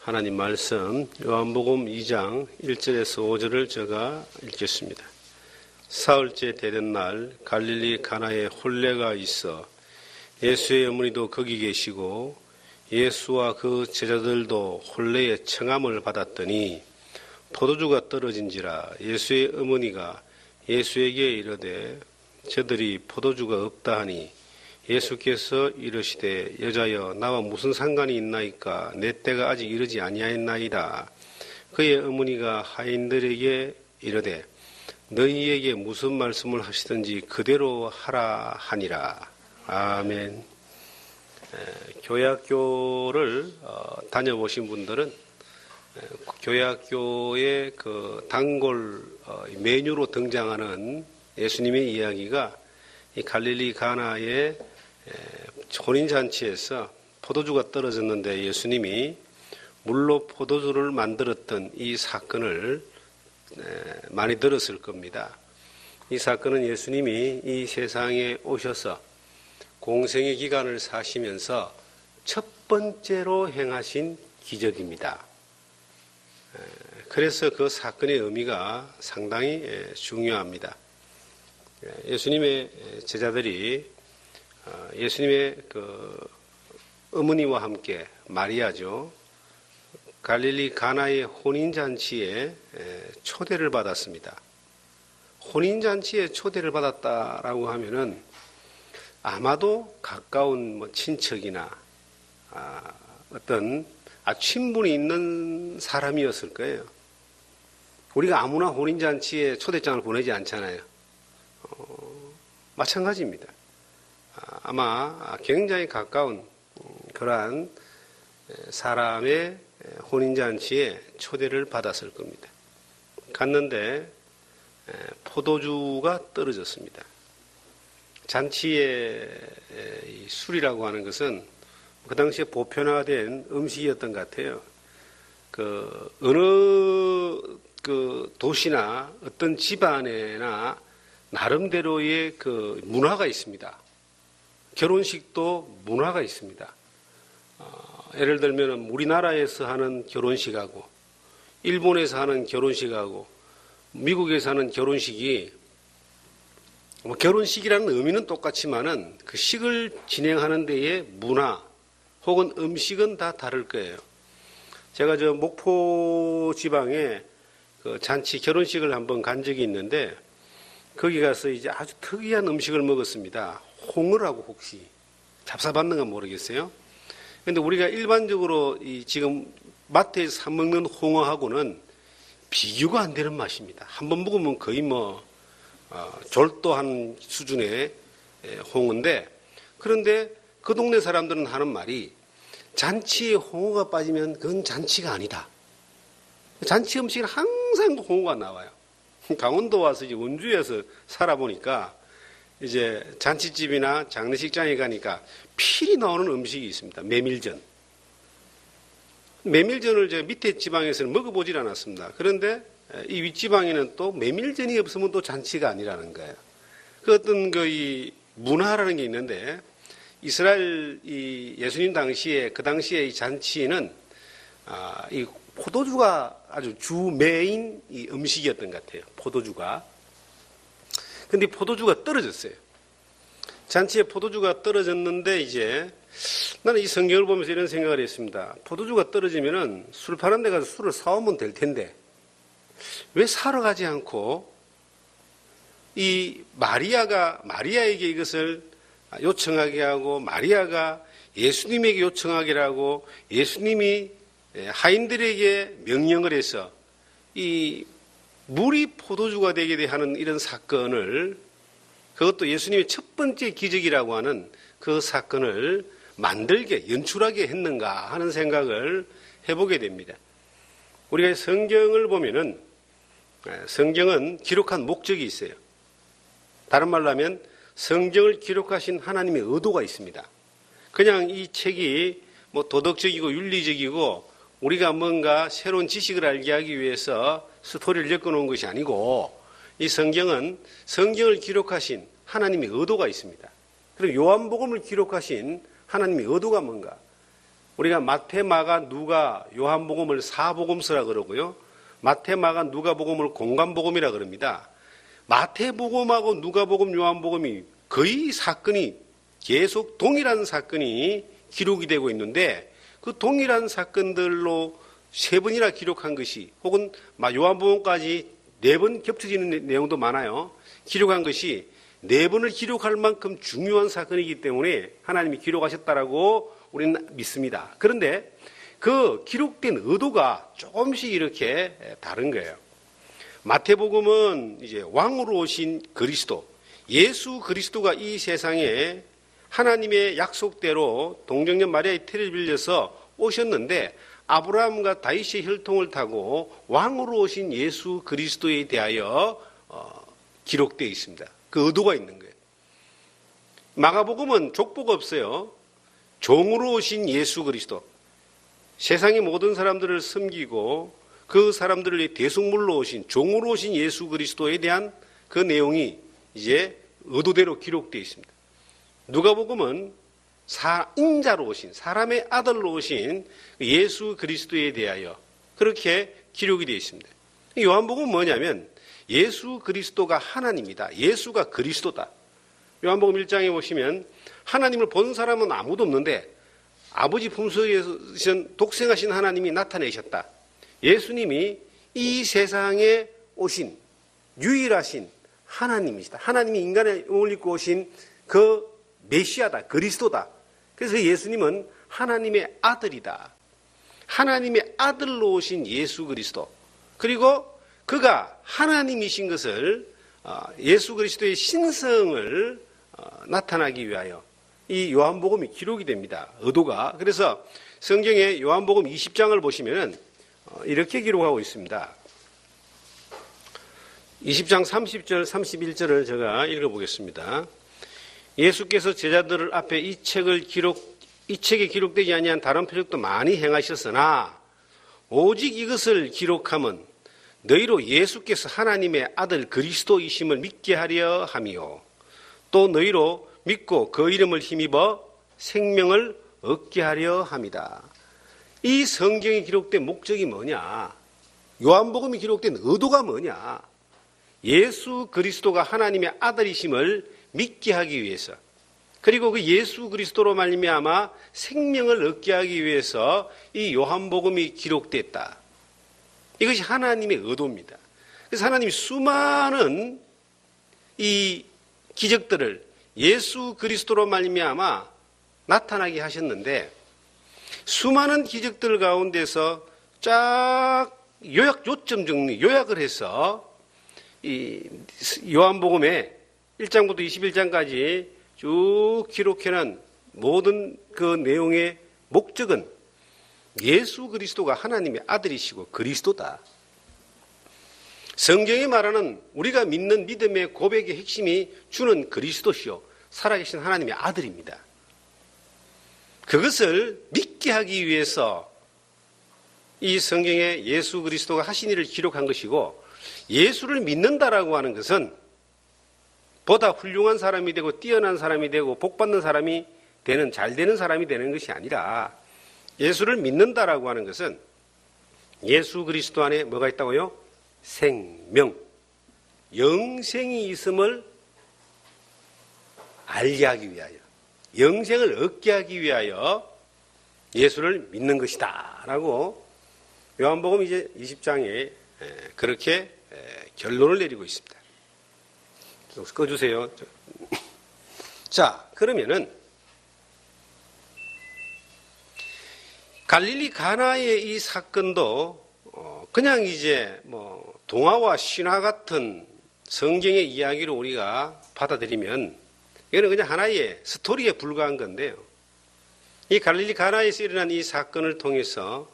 하나님 말씀 요한복음 2장 1절에서 5절을 제가 읽겠습니다. 사흘째 되던 날 갈릴리 가나에 혼례가 있어 예수의 어머니도 거기 계시고 예수와 그 제자들도 혼례의 청함을 받았더니 포도주가 떨어진지라 예수의 어머니가 예수에게 이르되 저들이 포도주가 없다 하니 예수께서 이르시되 여자여 나와 무슨 상관이 있나이까 내 때가 아직 이르지 아니하였나이다. 그의 어머니가 하인들에게 이르되 너희에게 무슨 말씀을 하시든지 그대로 하라 하니라. 아멘. 교회학교를 다녀보신 분들은 교회학교의 그 단골 메뉴로 등장하는 예수님의 이야기가 이 갈릴리 가나의 혼인잔치에서 포도주가 떨어졌는데 예수님이 물로 포도주를 만들었던 이 사건을 많이 들었을 겁니다. 이 사건은 예수님이 이 세상에 오셔서 공생의 기간을 사시면서 첫 번째로 행하신 기적입니다. 그래서 그 사건의 의미가 상당히 중요합니다. 예수님의 제자들이 예수님의 그 어머니와 함께 마리아죠. 갈릴리 가나의 혼인잔치에 초대를 받았습니다. 혼인잔치에 초대를 받았다라고 하면은 아마도 가까운 친척이나 어떤 친분이 있는 사람이었을 거예요. 우리가 아무나 혼인잔치에 초대장을 보내지 않잖아요. 마찬가지입니다. 아마 굉장히 가까운 그러한 사람의 혼인잔치에 초대를 받았을 겁니다. 갔는데 포도주가 떨어졌습니다. 잔치의 술이라고 하는 것은 그 당시에 보편화된 음식이었던 것 같아요. 어느 도시나 어떤 집안에나 나름대로의 문화가 있습니다. 결혼식도 문화가 있습니다. 예를 들면 우리나라에서 하는 결혼식하고 일본에서 하는 결혼식하고 미국에서 하는 결혼식이 결혼식이라는 의미는 똑같지만은 그 식을 진행하는 데의 문화 혹은 음식은 다 다를 거예요. 제가 목포 지방에 잔치 결혼식을 한번 간 적이 있는데 거기 가서 이제 아주 특이한 음식을 먹었습니다. 홍어라고 혹시 잡사봤는가 모르겠어요. 근데 우리가 일반적으로 지금 마트에서 사 먹는 홍어하고는 비교가 안 되는 맛입니다. 한번 먹으면 거의 졸도한 수준의 홍어인데, 그런데 그 동네 사람들은 하는 말이 잔치에 홍어가 빠지면 그건 잔치가 아니다. 잔치 음식은 항상 홍어가 나와요. 강원도 와서 이제 원주에서 살아보니까 이제 잔치집이나 장례식장에 가니까 필히 나오는 음식이 있습니다. 메밀전. 메밀전을 제가 밑에 지방에서는 먹어보질 않았습니다. 그런데 이 윗지방에는 또 메밀전이 없으면 또 잔치가 아니라는 거예요. 그 어떤 이 문화라는 게 있는데 이스라엘 예수님 당시에 그 당시에 이 잔치는 이 포도주가 아주 주 메인 이 음식이었던 것 같아요. 포도주가. 근데 포도주가 떨어졌어요. 잔치에 포도주가 떨어졌는데 이제 나는 이 성경을 보면서 이런 생각을 했습니다. 포도주가 떨어지면은 술 파는 데 가서 술을 사오면 될 텐데 왜 사러 가지 않고 이 마리아에게 이것을 요청하게 하고 마리아가 예수님에게 요청하게 하고 예수님이 하인들에게 명령을 해서 이 물이 포도주가 되게 하는 이런 사건을, 그것도 예수님의 첫 번째 기적이라고 하는 그 사건을 만들게 연출하게 했는가 하는 생각을 해보게 됩니다. 우리가 성경을 보면은 성경은 기록한 목적이 있어요. 다른 말로 하면 성경을 기록하신 하나님의 의도가 있습니다. 그냥 이 책이 도덕적이고 윤리적이고 우리가 뭔가 새로운 지식을 알게 하기 위해서 스토리를 엮어놓은 것이 아니고 이 성경은 성경을 기록하신 하나님의 의도가 있습니다. 그리고 요한복음을 기록하신 하나님의 의도가 뭔가? 우리가 마태, 마가, 누가, 요한복음을 사복음서라 그러고요. 마태, 마가, 누가복음을 공관복음이라 그럽니다. 마태복음하고 누가복음, 요한복음이 거의 사건이 계속 동일한 사건이 기록이 되고 있는데 그 동일한 사건들로 3번이나 기록한 것이 혹은 요한복음까지 4번 겹쳐지는 내용도 많아요. 기록한 것이 4번을 기록할 만큼 중요한 사건이기 때문에 하나님이 기록하셨다라고 우리는 믿습니다. 그런데 그 기록된 의도가 조금씩 이렇게 다른 거예요. 마태복음은 이제 왕으로 오신 그리스도, 예수 그리스도가 이 세상에 하나님의 약속대로 동정녀 마리아의 태를 빌려서 오셨는데 아브라함과 다윗의 혈통을 타고 왕으로 오신 예수 그리스도에 대하여 기록되어 있습니다. 그 의도가 있는 거예요. 마가복음은 족보가 없어요. 종으로 오신 예수 그리스도, 세상의 모든 사람들을 섬기고 그 사람들을 위해 대속물로 오신 종으로 오신 예수 그리스도에 대한 그 내용이 이제 의도대로 기록되어 있습니다. 누가복음은 인자로 오신 사람의 아들로 오신 예수 그리스도에 대하여 그렇게 기록이 되어 있습니다. 요한복음은 뭐냐면 예수 그리스도가 하나님이다. 예수가 그리스도다. 요한복음 1장에 보시면 하나님을 본 사람은 아무도 없는데 아버지 품속에서 독생하신 하나님이 나타내셨다. 예수님이 이 세상에 오신 유일하신 하나님이시다. 하나님이 인간의 몸을 입고 오신 그 메시아다. 그리스도다. 그래서 예수님은 하나님의 아들이다. 하나님의 아들로 오신 예수 그리스도. 그리고 그가 하나님이신 것을 예수 그리스도의 신성을 나타나기 위하여 이 요한복음이 기록이 됩니다. 의도가. 그래서 성경에 요한복음 20장을 보시면 이렇게 기록하고 있습니다. 20장 30절, 31절을 제가 읽어보겠습니다. 예수께서 제자들 앞에 이 책에 기록되지 아니한 다른 표적도 많이 행하셨으나 오직 이것을 기록함은 너희로 예수께서 하나님의 아들 그리스도이심을 믿게 하려 함이요 또 너희로 믿고 그 이름을 힘입어 생명을 얻게 하려 함이다. 이 성경이 기록된 목적이 뭐냐? 요한복음이 기록된 의도가 뭐냐? 예수 그리스도가 하나님의 아들이심을 믿게 하기 위해서, 그리고 그 예수 그리스도로 말미암아 생명을 얻게 하기 위해서 이 요한복음이 기록됐다. 이것이 하나님의 의도입니다. 그래서 하나님이 수많은 이 기적들을 예수 그리스도로 말미암아 나타나게 하셨는데 수많은 기적들 가운데서 쫙 요점 정리, 요약을 해서 이 요한복음에 1장부터 21장까지 쭉 기록해놓은 모든 그 내용의 목적은 예수 그리스도가 하나님의 아들이시고 그리스도다. 성경이 말하는 우리가 믿는 믿음의 고백의 핵심이 주는 그리스도시요 살아계신 하나님의 아들입니다. 그것을 믿게 하기 위해서 이 성경에 예수 그리스도가 하신 일을 기록한 것이고, 예수를 믿는다라고 하는 것은 보다 훌륭한 사람이 되고 뛰어난 사람이 되고 복받는 사람이 되는, 잘 되는 사람이 되는 것이 아니라 예수를 믿는다라고 하는 것은 예수 그리스도 안에 뭐가 있다고요? 생명, 영생이 있음을 알게 하기 위하여, 영생을 얻게 하기 위하여 예수를 믿는 것이다 라고 요한복음 이제 20장에 그렇게 결론을 내리고 있습니다. 좀 꺼주세요. 자, 그러면은 갈릴리 가나의 이 사건도 그냥 이제 뭐 동화와 신화 같은 성경의 이야기로 우리가 받아들이면 이거는 그냥 하나의 스토리에 불과한 건데요. 이 갈릴리 가나에서 일어난 이 사건을 통해서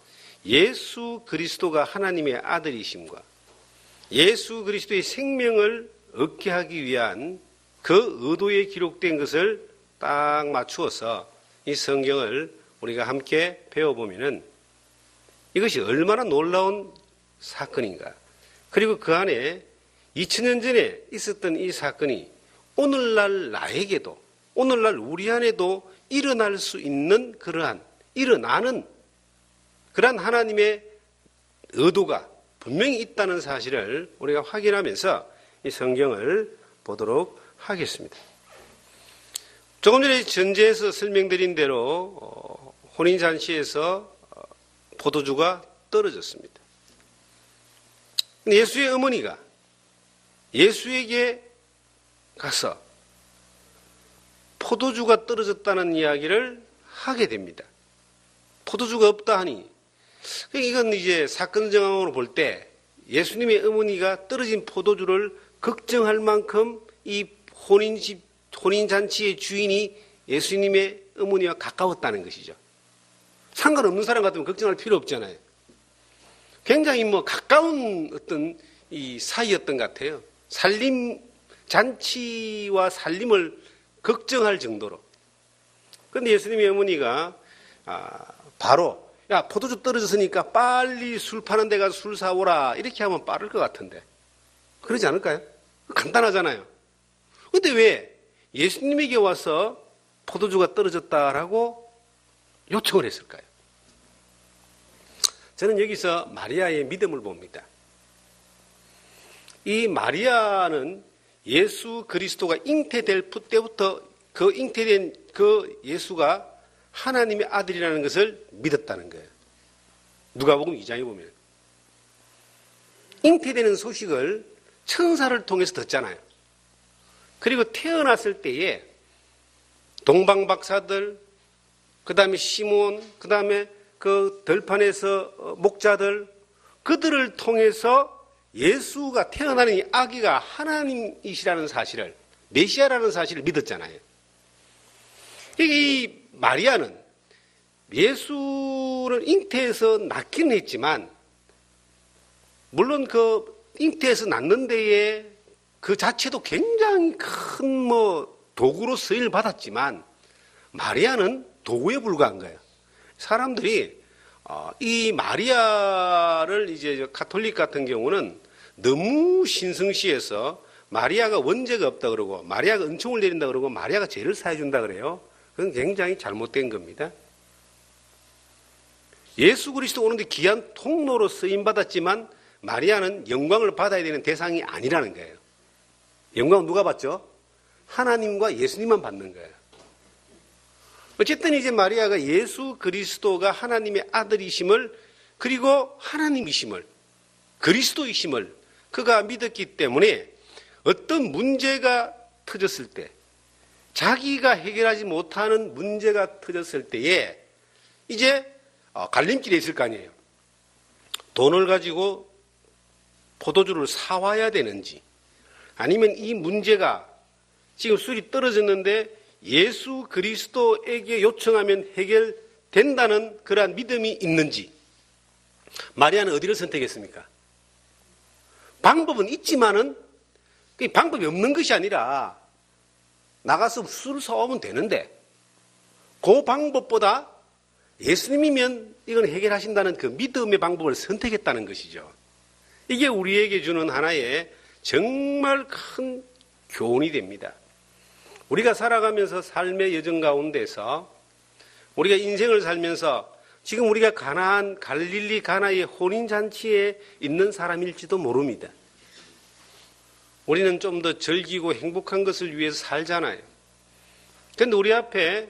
예수 그리스도가 하나님의 아들이심과 예수 그리스도의 생명을 얻게 하기 위한 그 의도에 기록된 것을 딱 맞추어서 이 성경을 우리가 함께 배워보면은 이것이 얼마나 놀라운 사건인가. 그리고 그 안에 2000년 전에 있었던 이 사건이 오늘날 나에게도, 오늘날 우리 안에도 일어날 수 있는 그러한 일어나는 그런 하나님의 의도가 분명히 있다는 사실을 우리가 확인하면서 이 성경을 보도록 하겠습니다. 조금 전에 전제에서 설명드린 대로 혼인잔치에서 포도주가 떨어졌습니다. 예수의 어머니가 예수에게 가서 포도주가 떨어졌다는 이야기를 하게 됩니다. 포도주가 없다 하니 이건 이제 사건 정황으로 볼 때 예수님의 어머니가 떨어진 포도주를 걱정할 만큼 이 혼인잔치의 주인이 예수님의 어머니와 가까웠다는 것이죠. 상관없는 사람 같으면 걱정할 필요 없잖아요. 굉장히 가까운 어떤 이 사이였던 것 같아요. 잔치와 살림을 걱정할 정도로. 그런데 예수님의 어머니가 바로 야, 포도주 떨어졌으니까 빨리 술 파는 데 가서 술 사오라 이렇게 하면 빠를 것 같은데 그러지 않을까요? 간단하잖아요. 그런데 왜 예수님에게 와서 포도주가 떨어졌다라고 요청을 했을까요? 저는 여기서 마리아의 믿음을 봅니다. 이 마리아는 예수 그리스도가 잉태될 때부터 그 잉태된 그 예수가 하나님의 아들이라는 것을 믿었다는 거예요. 누가복음 2장에 보면 잉태되는 소식을 천사를 통해서 듣잖아요. 그리고 태어났을 때에 동방박사들, 그 다음에 시몬, 그 다음에 그 들판에서 목자들, 그들을 통해서 예수가 태어나는 이 아기가 하나님이시라는 사실을, 메시아라는 사실을 믿었잖아요. 이 마리아는 예수를 잉태해서 낳기는 했지만, 물론 그 잉태해서 낳는 데에 그 자체도 굉장히 큰 도구로 쓰임을 받았지만, 마리아는 도구에 불과한 거예요. 사람들이 이 마리아를 이제 가톨릭 같은 경우는 너무 신성시해서 마리아가 원죄가 없다 그러고 마리아가 은총을 내린다 그러고 마리아가 죄를 사해 준다 그래요. 그건 굉장히 잘못된 겁니다. 예수 그리스도 오는데 귀한 통로로 쓰임 받았지만 마리아는 영광을 받아야 되는 대상이 아니라는 거예요. 영광은 누가 받죠? 하나님과 예수님만 받는 거예요. 어쨌든 이제 마리아가 예수 그리스도가 하나님의 아들이심을 그리고 하나님이심을 그리스도이심을 그가 믿었기 때문에 어떤 문제가 터졌을 때 자기가 해결하지 못하는 문제가 터졌을 때에 이제 갈림길에 있을 거 아니에요. 돈을 가지고 포도주를 사와야 되는지 아니면 이 문제가 지금 술이 떨어졌는데 예수 그리스도에게 요청하면 해결된다는 그러한 믿음이 있는지 마리아는 어디를 선택했습니까? 방법은 있지만은 그 방법이 없는 것이 아니라 나가서 술을 사오면 되는데 그 방법보다 예수님이면 이건 해결하신다는 그 믿음의 방법을 선택했다는 것이죠. 이게 우리에게 주는 하나의 정말 큰 교훈이 됩니다. 우리가 살아가면서 삶의 여정 가운데서 우리가 인생을 살면서 지금 우리가 갈릴리 가나의 혼인잔치에 있는 사람일지도 모릅니다. 우리는 좀 더 즐기고 행복한 것을 위해서 살잖아요. 그런데 우리 앞에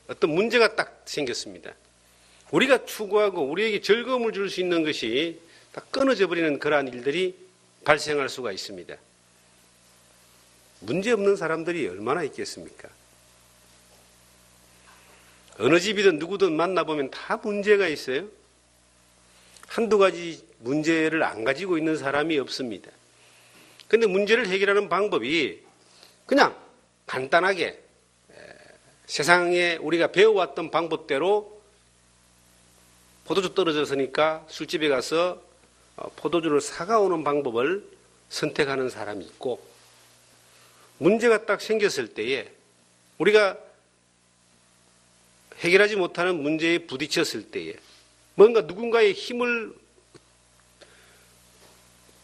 어떤 문제가 딱 생겼습니다. 우리가 추구하고 우리에게 즐거움을 줄 수 있는 것이 다 끊어져 버리는 그러한 일들이 발생할 수가 있습니다. 문제 없는 사람들이 얼마나 있겠습니까? 어느 집이든 누구든 만나보면 다 문제가 있어요. 한두 가지 문제를 안 가지고 있는 사람이 없습니다. 그런데 문제를 해결하는 방법이 그냥 간단하게 세상에 우리가 배워왔던 방법대로 포도주 떨어졌으니까 술집에 가서 포도주를 사가오는 방법을 선택하는 사람이 있고 문제가 딱 생겼을 때에 우리가 해결하지 못하는 문제에 부딪혔을 때에 뭔가 누군가의 힘을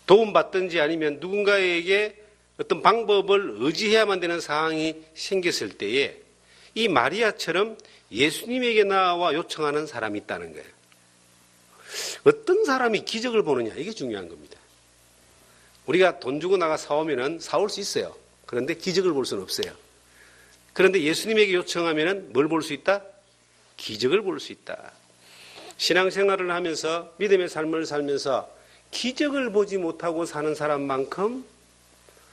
도움받든지 아니면 누군가에게 어떤 방법을 의지해야만 되는 상황이 생겼을 때에 이 마리아처럼 예수님에게 나와 요청하는 사람이 있다는 거예요. 어떤 사람이 기적을 보느냐, 이게 중요한 겁니다. 우리가 돈 주고 나가 사오면은 사올 수 있어요. 그런데 기적을 볼 수는 없어요. 그런데 예수님에게 요청하면은 뭘 볼 수 있다? 기적을 볼 수 있다. 신앙생활을 하면서 믿음의 삶을 살면서 기적을 보지 못하고 사는 사람만큼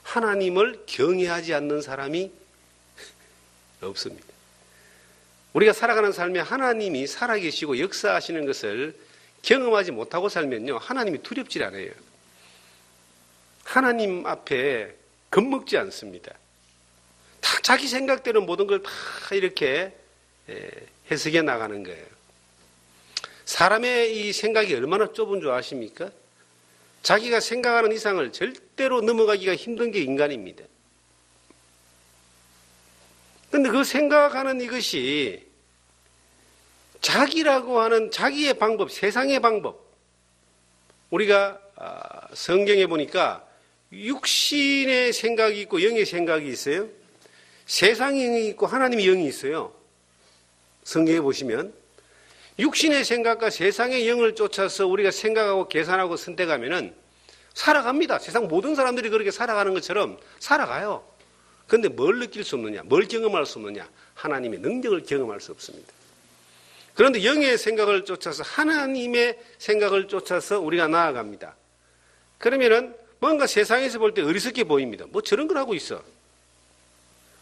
하나님을 경외하지 않는 사람이 없습니다. 우리가 살아가는 삶에 하나님이 살아계시고 역사하시는 것을 경험하지 못하고 살면요, 하나님이 두렵지 않아요. 하나님 앞에 겁먹지 않습니다. 다 자기 생각대로 모든 걸 다 이렇게 해석해 나가는 거예요. 사람의 이 생각이 얼마나 좁은 줄 아십니까? 자기가 생각하는 이상을 절대로 넘어가기가 힘든 게 인간입니다. 그런데 그 생각하는 이것이 자기라고 하는 자기의 방법, 세상의 방법. 우리가 성경에 보니까 육신의 생각이 있고 영의 생각이 있어요. 세상의 영이 있고 하나님의 영이 있어요. 성경에 보시면 육신의 생각과 세상의 영을 쫓아서 우리가 생각하고 계산하고 선택하면은 살아갑니다. 세상 모든 사람들이 그렇게 살아가는 것처럼 살아가요. 그런데 뭘 느낄 수 없느냐? 뭘 경험할 수 없느냐? 하나님의 능력을 경험할 수 없습니다. 그런데 영의 생각을 쫓아서 하나님의 생각을 쫓아서 우리가 나아갑니다. 그러면은 뭔가 세상에서 볼 때 어리석게 보입니다. 뭐 저런 걸 하고 있어.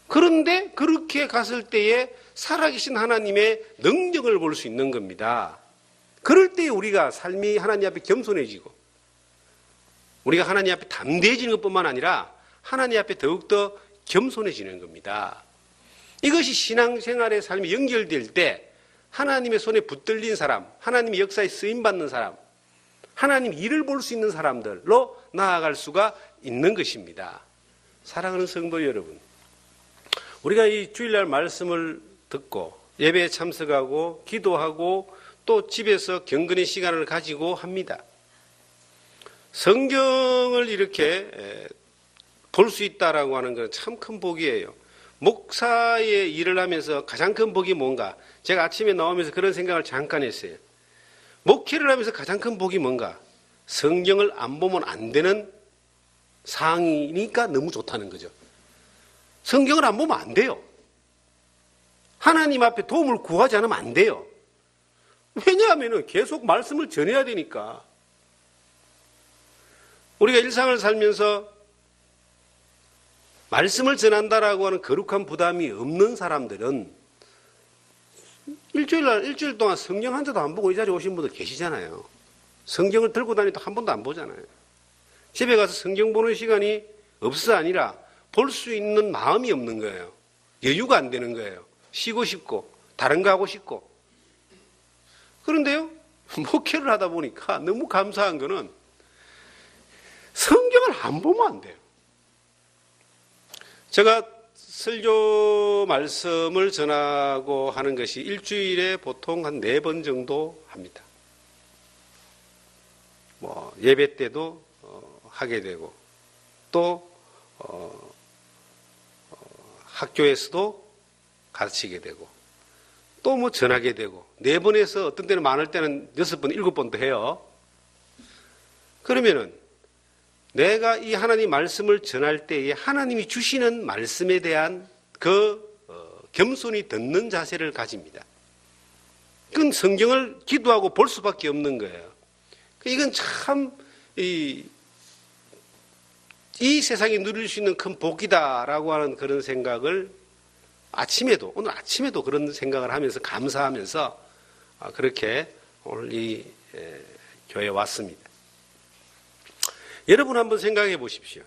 그런데 그렇게 갔을 때에 살아계신 하나님의 능력을 볼 수 있는 겁니다. 그럴 때 우리가 삶이 하나님 앞에 겸손해지고 우리가 하나님 앞에 담대해지는 것뿐만 아니라 하나님 앞에 더욱더 겸손해지는 겁니다. 이것이 신앙생활의 삶이 연결될 때 하나님의 손에 붙들린 사람, 하나님의 역사에 쓰임받는 사람, 하나님 일을 볼 수 있는 사람들로 나아갈 수가 있는 것입니다. 사랑하는 성도 여러분, 우리가 이 주일날 말씀을 듣고 예배에 참석하고 기도하고 또 집에서 경건의 시간을 가지고 합니다. 성경을 이렇게 볼 수 있다라고 하는 건 참 큰 복이에요. 목사의 일을 하면서 가장 큰 복이 뭔가? 제가 아침에 나오면서 그런 생각을 잠깐 했어요. 목회를 하면서 가장 큰 복이 뭔가? 성경을 안 보면 안 되는 상황이니까 너무 좋다는 거죠. 성경을 안 보면 안 돼요. 하나님 앞에 도움을 구하지 않으면 안 돼요. 왜냐하면 계속 말씀을 전해야 되니까. 우리가 일상을 살면서 말씀을 전한다라고 하는 거룩한 부담이 없는 사람들은 일주일 동안 성경 한 자도 안 보고 이 자리에 오신 분들 계시잖아요. 성경을 들고 다니도 한 번도 안 보잖아요. 집에 가서 성경 보는 시간이 없어 아니라 볼 수 있는 마음이 없는 거예요. 여유가 안 되는 거예요. 쉬고 싶고 다른 거 하고 싶고. 그런데요, 목회를 하다 보니까 너무 감사한 거는 성경을 안 보면 안 돼요. 제가 설교 말씀을 전하고 하는 것이 일주일에 보통 한 4번 정도 합니다. 예배 때도 하게 되고 또 학교에서도 가르치게 되고 또 전하게 되고 4번에서 어떤 때는 많을 때는 6번, 7번도 해요. 그러면은 내가 이 하나님 말씀을 전할 때에 하나님이 주시는 말씀에 대한 겸손히 듣는 자세를 가집니다. 그건 성경을 기도하고 볼 수밖에 없는 거예요. 이건 참 이 세상이 누릴 수 있는 큰 복이다라고 하는 그런 생각을 오늘 아침에도 그런 생각을 하면서 감사하면서 그렇게 오늘 이 교회에 왔습니다. 여러분 한번 생각해 보십시오.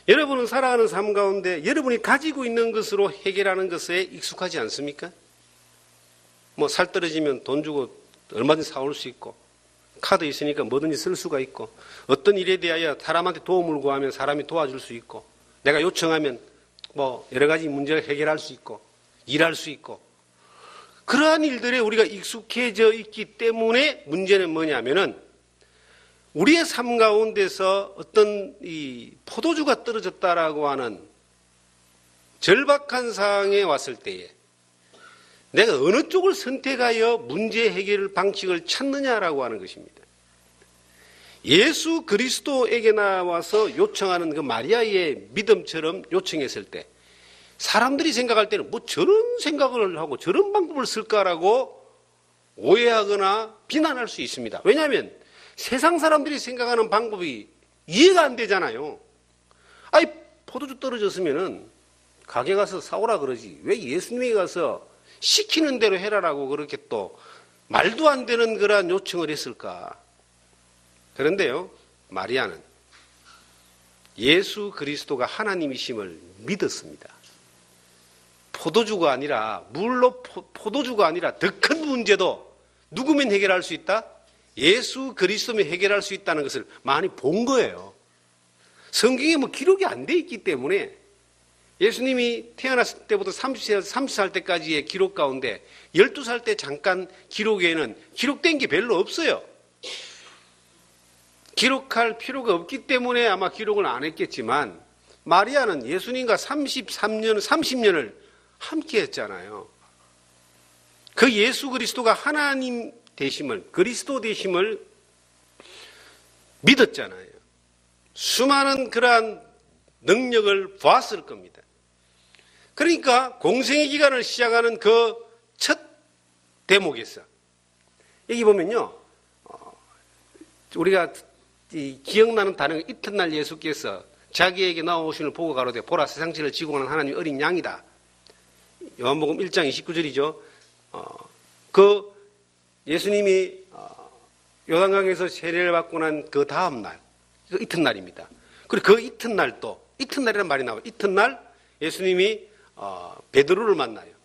여러분은 살아가는 삶 가운데 여러분이 가지고 있는 것으로 해결하는 것에 익숙하지 않습니까? 살 떨어지면 돈 주고 얼마든지 사올 수 있고 카드 있으니까 뭐든지 쓸 수가 있고 어떤 일에 대하여 사람한테 도움을 구하면 사람이 도와줄 수 있고 내가 요청하면 여러 가지 문제를 해결할 수 있고 일할 수 있고 그러한 일들에 우리가 익숙해져 있기 때문에 문제는 뭐냐면은 우리의 삶 가운데서 어떤 이 포도주가 떨어졌다라고 하는 절박한 상황에 왔을 때에 내가 어느 쪽을 선택하여 문제 해결 방식을 찾느냐라고 하는 것입니다. 예수 그리스도에게 나와서 요청하는 그 마리아의 믿음처럼 요청했을 때 사람들이 생각할 때는 뭐 저런 생각을 하고 저런 방법을 쓸까라고 오해하거나 비난할 수 있습니다. 왜냐하면 세상 사람들이 생각하는 방법이 이해가 안 되잖아요. 아니, 포도주 떨어졌으면은 가게 가서 사오라 그러지. 왜 예수님이 가서 시키는 대로 해라라고 그렇게 또 말도 안 되는 그러한 요청을 했을까? 그런데요, 마리아는 예수 그리스도가 하나님이심을 믿었습니다. 포도주가 아니라, 물로 포도주가 아니라 더 큰 문제도 누구면 해결할 수 있다? 예수 그리스도면 해결할 수 있다는 것을 많이 본 거예요. 성경에 뭐 기록이 안 돼 있기 때문에 예수님이 태어났을 때부터 30살 때까지의 기록 가운데 12살 때 잠깐 기록에는 기록된 게 별로 없어요. 기록할 필요가 없기 때문에 아마 기록을 안 했겠지만 마리아는 예수님과 30년을 함께 했잖아요. 그 예수 그리스도가 하나님 되심을, 그리스도 되심을 믿었잖아요. 수많은 그러한 능력을 보았을 겁니다. 그러니까 공생의 기간을 시작하는 그 첫 대목에서 여기 보면요, 우리가 기억나는 단어가 이튿날 예수께서 자기에게 나오심을 보고 가로되 보라 세상지를 지고 가는 하나님의 어린 양이다. 요한복음 1장 29절이죠. 그 예수님이 요단강에서 세례를 받고 난 그 다음 날, 그 이튿날입니다. 그리고 그 이튿날이란 말이 나와요. 이튿날 예수님이 베드로를 만나요.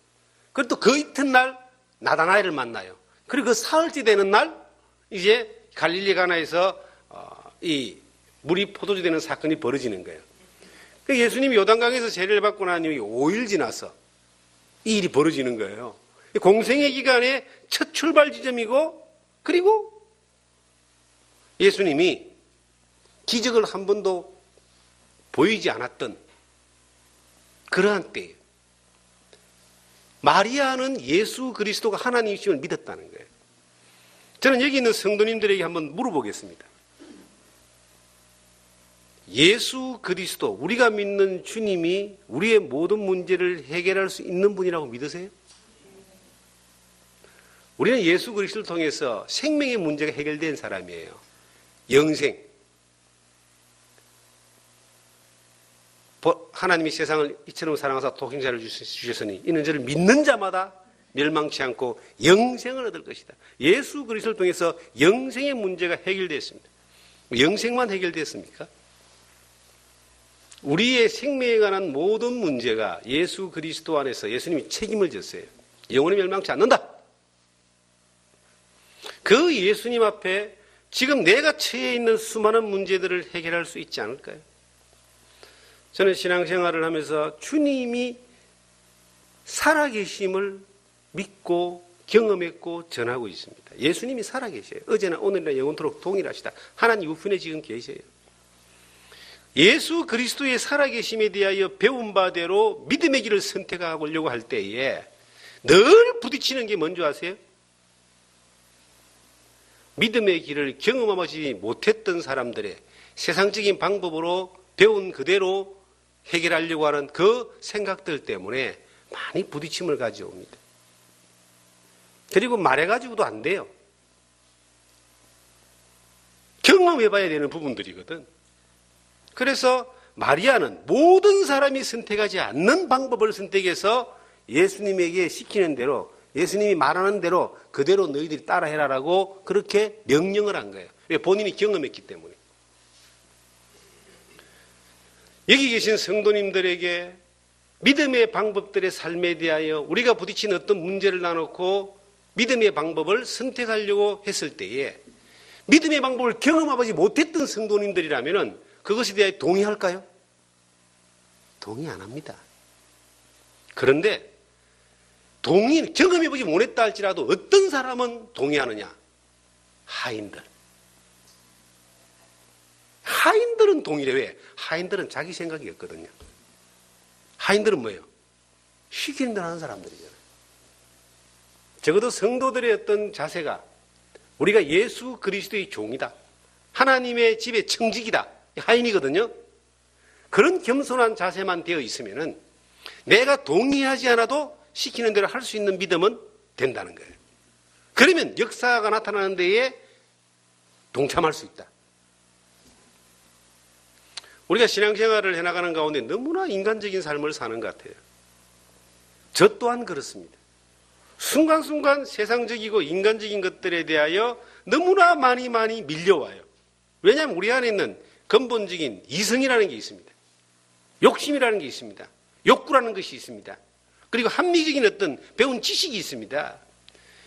그리고 또 그 이튿날 나다나엘을 만나요. 그리고 그 사흘째 되는 날 이제 갈릴리 가나에서 이 물이 포도주 되는 사건이 벌어지는 거예요. 예수님이 요단강에서 세례를 받고 난 이후에 5일 지나서 이 일이 벌어지는 거예요. 공생의 기간의 첫 출발 지점이고, 그리고 예수님이 기적을 한 번도 보이지 않았던 그러한 때예요. 마리아는 예수 그리스도가 하나님이심을 믿었다는 거예요. 저는 여기 있는 성도님들에게 한번 물어보겠습니다. 예수 그리스도, 우리가 믿는 주님이 우리의 모든 문제를 해결할 수 있는 분이라고 믿으세요? 우리는 예수 그리스도를 통해서 생명의 문제가 해결된 사람이에요. 영생. 하나님이 세상을 이처럼 사랑하사 독생자를 주셨으니 이는 저를 믿는 자마다 멸망치 않고 영생을 얻을 것이다. 예수 그리스도를 통해서 영생의 문제가 해결됐습니다. 영생만 해결됐습니까? 우리의 생명에 관한 모든 문제가 예수 그리스도 안에서 예수님이 책임을 졌어요. 영원히 멸망치 않는다. 그 예수님 앞에 지금 내가 처해 있는 수많은 문제들을 해결할 수 있지 않을까요? 저는 신앙생활을 하면서 주님이 살아계심을 믿고 경험했고 전하고 있습니다. 예수님이 살아계셔요. 어제나 오늘이나 영원토록 동일하시다. 하나님 우편에 지금 계셔요. 예수 그리스도의 살아계심에 대하여 배운 바대로 믿음의 길을 선택하려고 할 때에 늘 부딪히는 게 뭔지 아세요? 믿음의 길을 경험하지 못했던 사람들의 세상적인 방법으로 배운 그대로 해결하려고 하는 그 생각들 때문에 많이 부딪힘을 가져옵니다. 그리고 말해가지고도 안 돼요. 경험해봐야 되는 부분들이거든. 그래서 마리아는 모든 사람이 선택하지 않는 방법을 선택해서 예수님에게 시키는 대로, 예수님이 말하는 대로 그대로 너희들이 따라해라라고 그렇게 명령을 한 거예요. 왜? 본인이 경험했기 때문에. 여기 계신 성도님들에게 믿음의 방법들의 삶에 대하여 우리가 부딪힌 어떤 문제를 나놓고 믿음의 방법을 선택하려고 했을 때에 믿음의 방법을 경험하지 못했던 성도님들이라면 그것에 대해 동의할까요? 동의 안 합니다. 그런데 경험해보지 못했다 할지라도 어떤 사람은 동의하느냐? 하인들. 하인들은 동의해. 왜? 하인들은 자기 생각이 없거든요. 하인들은 뭐예요? 시키는 대로 하는 사람들이잖아요. 적어도 성도들의 어떤 자세가 우리가 예수 그리스도의 종이다, 하나님의 집의 청직이다, 하임이거든요. 그런 겸손한 자세만 되어 있으면은 내가 동의하지 않아도 시키는 대로 할 수 있는 믿음은 된다는 거예요. 그러면 역사가 나타나는 데에 동참할 수 있다. 우리가 신앙생활을 해나가는 가운데 너무나 인간적인 삶을 사는 것 같아요. 저 또한 그렇습니다. 순간순간 세상적이고 인간적인 것들에 대하여 너무나 많이 밀려와요. 왜냐하면 우리 안에 있는 근본적인 이성이라는 게 있습니다. 욕심이라는 게 있습니다. 욕구라는 것이 있습니다. 그리고 합리적인 어떤 배운 지식이 있습니다.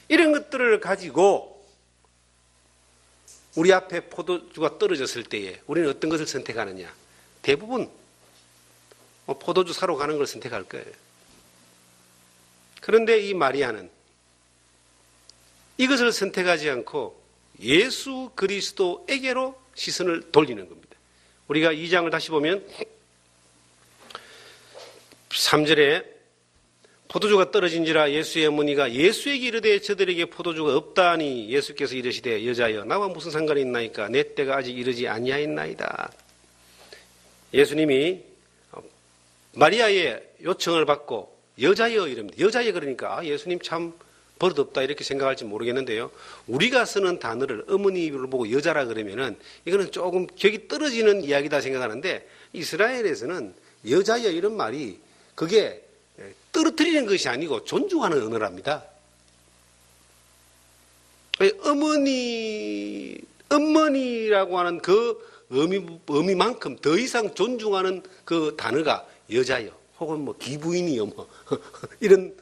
이런 것들을 가지고 우리 앞에 포도주가 떨어졌을 때에 우리는 어떤 것을 선택하느냐? 대부분 포도주 사러 가는 걸 선택할 거예요. 그런데 이 마리아는 이것을 선택하지 않고 예수 그리스도에게로 시선을 돌리는 겁니다. 우리가 2장을 다시 보면 3절에 포도주가 떨어진지라 예수의 어머니가 예수에게 이르되 저들에게 포도주가 없다니 예수께서 이르시되 여자여 나와 무슨 상관이 있나이까 내 때가 아직 이르지 아니하였나이다. 예수님이 마리아의 요청을 받고 여자여 이럽니다. 여자여 그러니까 예수님 참 버릇없다 이렇게 생각할지 모르겠는데요. 우리가 쓰는 단어를 어머니를 보고 여자라 그러면은 이거는 조금 격이 떨어지는 이야기다 생각하는데 이스라엘에서는 여자여 이런 말이 그게 떨어뜨리는 것이 아니고 존중하는 언어랍니다. 어머니라고 하는 그 의미만큼 더 이상 존중하는 그 단어가 여자여 혹은 뭐 기부인이요 뭐 이런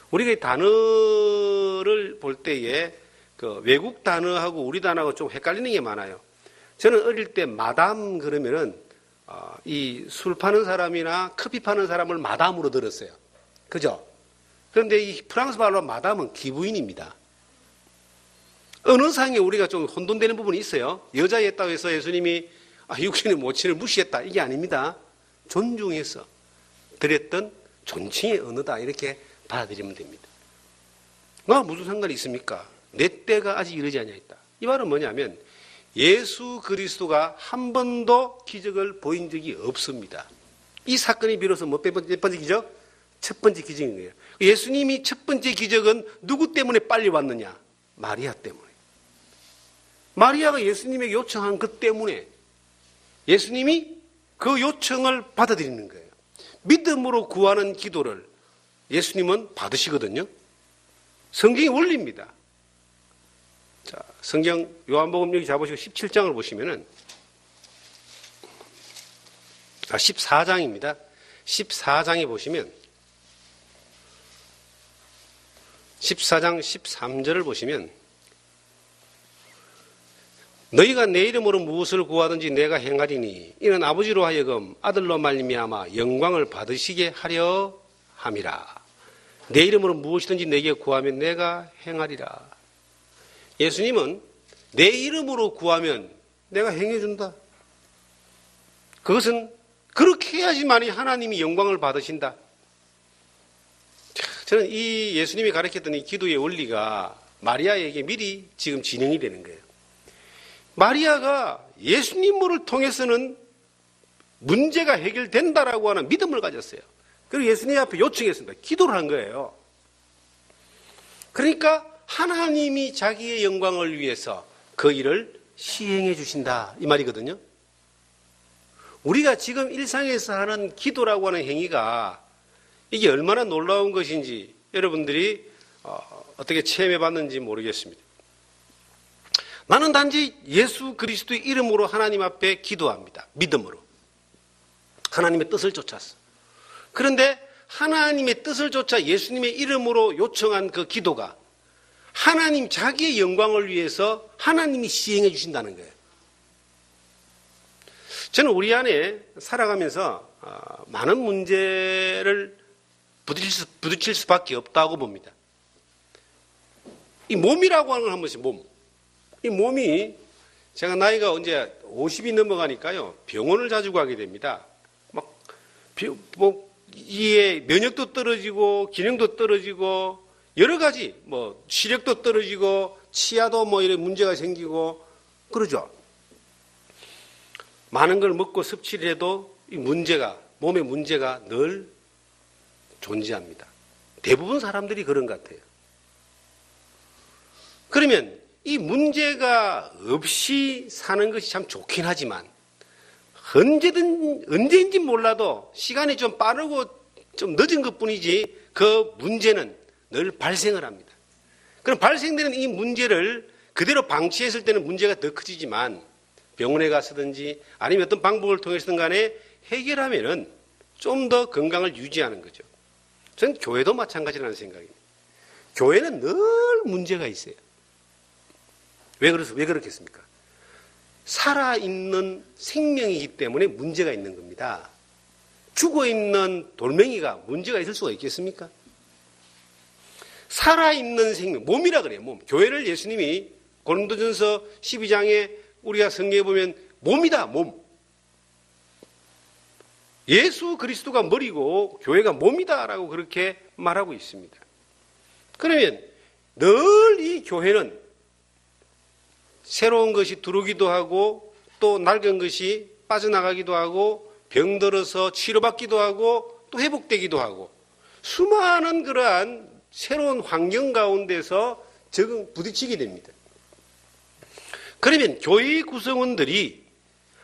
우리가 이 단어를 볼 때에 그 외국 단어하고 우리 단어하고 좀 헷갈리는 게 많아요. 저는 어릴 때 마담 그러면은 이 술 파는 사람이나 커피 파는 사람을 마담으로 들었어요. 그죠? 그런데 이 프랑스 말로 마담은 기부인입니다. 언어상에 우리가 좀 혼돈되는 부분이 있어요. 여자였다고 해서 예수님이 육신의 모친을 무시했다. 이게 아닙니다. 존중해서 드렸던 존칭의 언어다. 이렇게 받아들이면 됩니다. 무슨 상관이 있습니까? 내 때가 아직 이르지 아니하였다. 이 말은 뭐냐면 예수 그리스도가 한 번도 기적을 보인 적이 없습니다. 이 사건이 비로소 몇 번째 기적? 첫 번째 기적인 거예요. 예수님이 첫 번째 기적은 누구 때문에 빨리 왔느냐? 마리아 때문에. 마리아가 예수님에게 요청한 것 때문에 예수님이 그 요청을 받아들이는 거예요. 믿음으로 구하는 기도를 예수님은 받으시거든요. 성경의 원리입니다. 자, 성경 요한복음 여기 잡으시고 17장을 보시면은 14장입니다. 14장에 보시면 14장 13절을 보시면 너희가 내 이름으로 무엇을 구하든지 내가 행하리니 이는 아버지로 하여금 아들로 말미암아 영광을 받으시게 하려 함이라. 내 이름으로 무엇이든지 내게 구하면 내가 행하리라. 예수님은 내 이름으로 구하면 내가 행해준다. 그것은 그렇게 해야지만이 하나님이 영광을 받으신다. 저는 이 예수님이 가르쳤던 이 기도의 원리가 마리아에게 미리 지금 진행이 되는 거예요. 마리아가 예수님을 통해서는 문제가 해결된다라고 하는 믿음을 가졌어요. 그리고 예수님 앞에 요청했습니다. 기도를 한 거예요. 그러니까 하나님이 자기의 영광을 위해서 그 일을 시행해 주신다 이 말이거든요. 우리가 지금 일상에서 하는 기도라고 하는 행위가 이게 얼마나 놀라운 것인지 여러분들이 어떻게 체험해 봤는지 모르겠습니다. 나는 단지 예수 그리스도의 이름으로 하나님 앞에 기도합니다. 믿음으로. 하나님의 뜻을 쫓아서. 그런데 하나님의 뜻을 쫓아 예수님의 이름으로 요청한 그 기도가 하나님 자기의 영광을 위해서 하나님이 시행해 주신다는 거예요. 저는 우리 안에 살아가면서 많은 문제를 부딪힐 수밖에 없다고 봅니다. 이 몸이라고 하는 걸 한 번씩 이 몸이 제가 나이가 언제 50이 넘어가니까요 병원을 자주 가게 됩니다. 이의 면역도 떨어지고 기능도 떨어지고 여러 가지 뭐 시력도 떨어지고 치아도 뭐 이런 문제가 생기고 그러죠. 많은 걸 먹고 섭취를 해도 이 문제가 몸에 문제가 늘 존재합니다. 대부분 사람들이 그런 것 같아요. 그러면 이 문제가 없이 사는 것이 참 좋긴 하지만 언제인지 몰라도 시간이 좀 빠르고 좀 늦은 것 뿐이지 그 문제는 늘 발생을 합니다. 그럼 발생되는 이 문제를 그대로 방치했을 때는 문제가 더 커지지만 병원에 가서든지 아니면 어떤 방법을 통해서든 간에 해결하면은 좀 더 건강을 유지하는 거죠. 저는 교회도 마찬가지라는 생각입니다. 교회는 늘 문제가 있어요. 왜 그렇겠습니까? 살아있는 생명이기 때문에 문제가 있는 겁니다. 죽어있는 돌멩이가 문제가 있을 수가 있겠습니까? 살아있는 생명, 몸이라 그래요, 몸. 교회를 예수님이 고린도전서 12장에 우리가 성경에 보면 몸이다, 몸. 예수 그리스도가 머리고 교회가 몸이다라고 그렇게 말하고 있습니다. 그러면 늘 이 교회는 새로운 것이 들어오기도 하고 또 낡은 것이 빠져나가기도 하고 병들어서 치료받기도 하고 또 회복되기도 하고 수많은 그러한 새로운 환경 가운데서 부딪히게 됩니다. 그러면 교회의 구성원들이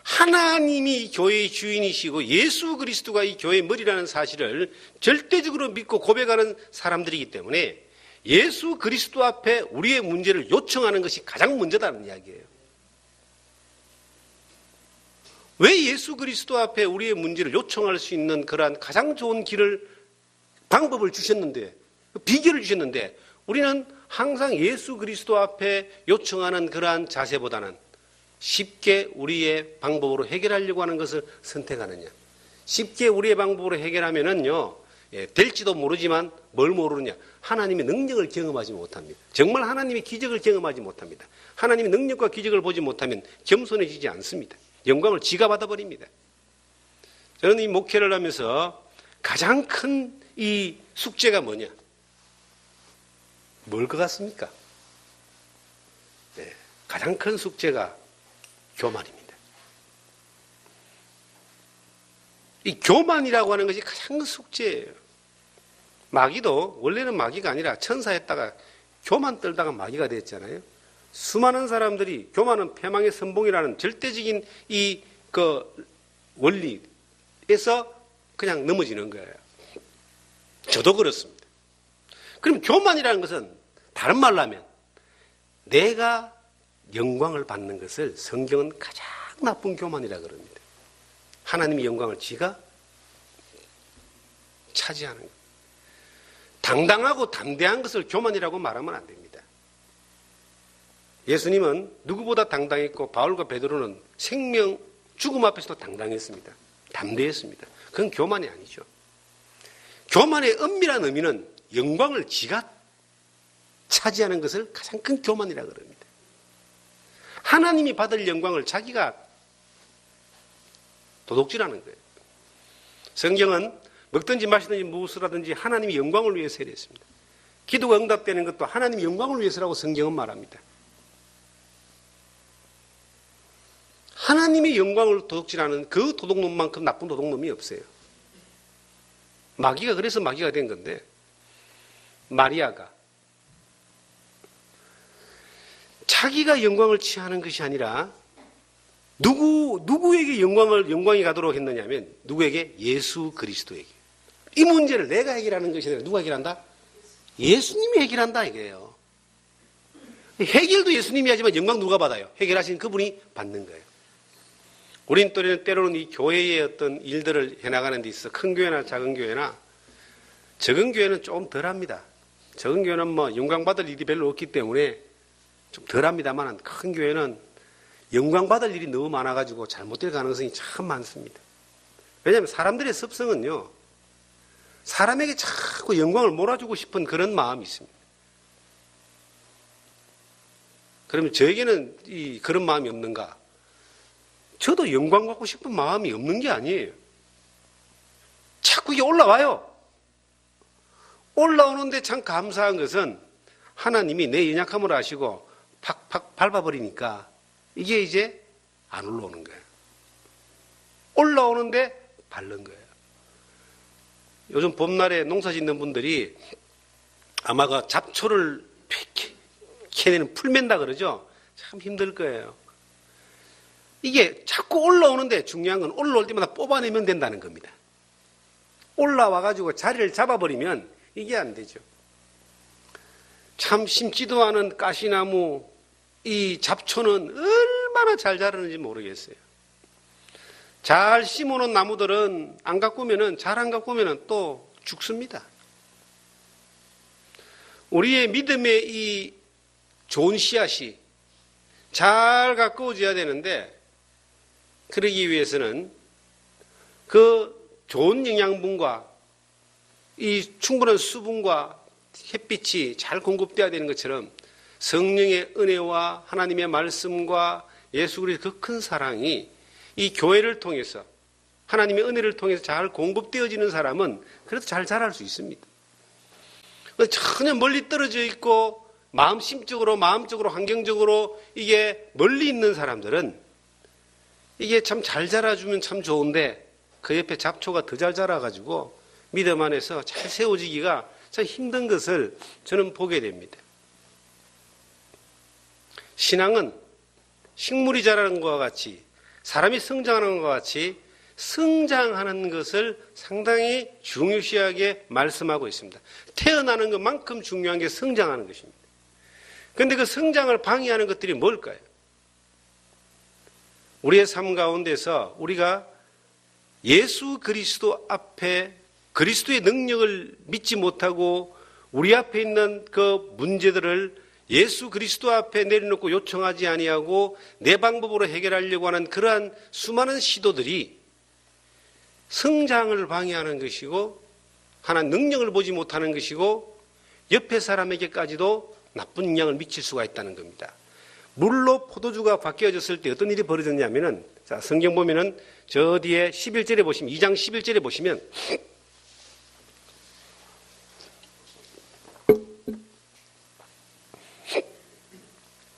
하나님이 교회의 주인이시고 예수 그리스도가 이 교회의 머리라는 사실을 절대적으로 믿고 고백하는 사람들이기 때문에 예수 그리스도 앞에 우리의 문제를 요청하는 것이 가장 먼저다는 이야기예요. 왜 예수 그리스도 앞에 우리의 문제를 요청할 수 있는 그러한 가장 좋은 방법을 주셨는데, 비결을 주셨는데, 우리는 항상 예수 그리스도 앞에 요청하는 그러한 자세보다는 쉽게 우리의 방법으로 해결하려고 하는 것을 선택하느냐. 쉽게 우리의 방법으로 해결하면은요, 될지도 모르지만 뭘 모르느냐. 하나님의 능력을 경험하지 못합니다. 정말 하나님의 기적을 경험하지 못합니다. 하나님의 능력과 기적을 보지 못하면 겸손해지지 않습니다. 영광을 지가 받아버립니다. 저는 이 목회를 하면서 가장 큰 이 숙제가 뭐냐? 뭘 것 같습니까? 가장 큰 숙제가 교만입니다. 이 교만이라고 하는 것이 가장 큰 숙제예요. 마귀도 원래는 마귀가 아니라 천사였다가 교만 떨다가 마귀가 됐잖아요. 수많은 사람들이 교만은 패망의 선봉이라는 절대적인 원리에서 그냥 넘어지는 거예요. 저도 그렇습니다. 그럼 교만이라는 것은 다른 말로 하면 내가 영광을 받는 것을 성경은 가장 나쁜 교만이라 그럽니다. 하나님의 영광을 지가 차지하는 것. 당당하고 담대한 것을 교만이라고 말하면 안 됩니다. 예수님은 누구보다 당당했고 바울과 베드로는 생명, 죽음 앞에서도 당당했습니다. 담대했습니다. 그건 교만이 아니죠. 교만의 엄밀한 의미는 영광을 지가 차지하는 것을 가장 큰 교만이라고 그럽니다. 하나님이 받을 영광을 자기가 도둑질하는 거예요. 성경은 먹든지 마시든지 무엇을 하든지 하나님의 영광을 위해서 해야 했습니다. 기도가 응답되는 것도 하나님의 영광을 위해서라고 성경은 말합니다. 하나님의 영광을 도둑질하는 그 도둑놈만큼 나쁜 도둑놈이 없어요. 마귀가 그래서 마귀가 된 건데, 마리아가 자기가 영광을 취하는 것이 아니라 누구에게 영광이 가도록 했느냐면 누구에게? 예수 그리스도에게. 이 문제를 내가 해결하는 것이 아니라 누가 해결한다? 예수님이 해결한다 이거예요. 해결도 예수님이 하지만 영광 누가 받아요? 해결하신 그분이 받는 거예요. 우린 때로는 이 교회의 어떤 일들을 해나가는 데 있어서 큰 교회나 작은 교회나 적은 교회는 좀 덜합니다. 적은 교회는 뭐 영광받을 일이 별로 없기 때문에 좀 덜합니다만 큰 교회는 영광받을 일이 너무 많아가지고 잘못될 가능성이 참 많습니다. 왜냐하면 사람들의 습성은요, 사람에게 자꾸 영광을 몰아주고 싶은 그런 마음이 있습니다. 그러면 저에게는 그런 마음이 없는가? 저도 영광 받고 싶은 마음이 없는 게 아니에요. 자꾸 이게 올라와요. 올라오는데 참 감사한 것은 하나님이 내 연약함을 아시고 팍팍 밟아버리니까 이게 이제 안 올라오는 거예요. 올라오는데 밟는 거예요. 요즘 봄날에 농사 짓는 분들이 아마 그 잡초를 캐내는 풀맨다 그러죠? 참 힘들 거예요. 이게 자꾸 올라오는데 중요한 건 올라올 때마다 뽑아내면 된다는 겁니다. 올라와가지고 자리를 잡아버리면 이게 안 되죠. 참 심지도 않은 가시나무, 이 잡초는 얼마나 잘 자라는지 모르겠어요. 잘 심어놓은 나무들은 안 가꾸면은, 잘 안 가꾸면은 또 죽습니다. 우리의 믿음의 이 좋은 씨앗이 잘 가꾸어져야 되는데, 그러기 위해서는 그 좋은 영양분과 이 충분한 수분과 햇빛이 잘 공급돼야 되는 것처럼 성령의 은혜와 하나님의 말씀과 예수 그리스도의 그 큰 사랑이 이 교회를 통해서 하나님의 은혜를 통해서 잘 공급되어지는 사람은 그래도 잘 자랄 수 있습니다. 전혀 멀리 떨어져 있고 마음적으로 환경적으로 이게 멀리 있는 사람들은 이게 참 잘 자라주면 참 좋은데 그 옆에 잡초가 더 잘 자라가지고 믿음 안에서 잘 세워지기가 참 힘든 것을 저는 보게 됩니다. 신앙은 식물이 자라는 것과 같이 사람이 성장하는 것과 같이 성장하는 것을 상당히 중요시하게 말씀하고 있습니다. 태어나는 것만큼 중요한 게 성장하는 것입니다. 그런데 그 성장을 방해하는 것들이 뭘까요? 우리의 삶 가운데서 우리가 예수 그리스도 앞에 그리스도의 능력을 믿지 못하고 우리 앞에 있는 그 문제들을 예수 그리스도 앞에 내려놓고 요청하지 아니하고 내 방법으로 해결하려고 하는 그러한 수많은 시도들이 성장을 방해하는 것이고 하나님 능력을 보지 못하는 것이고 옆에 사람에게까지도 나쁜 영향을 미칠 수가 있다는 겁니다. 물로 포도주가 바뀌어졌을 때 어떤 일이 벌어졌냐면은, 자, 성경 보면은 저 뒤에 11절에 보시면, 2장 11절에 보시면,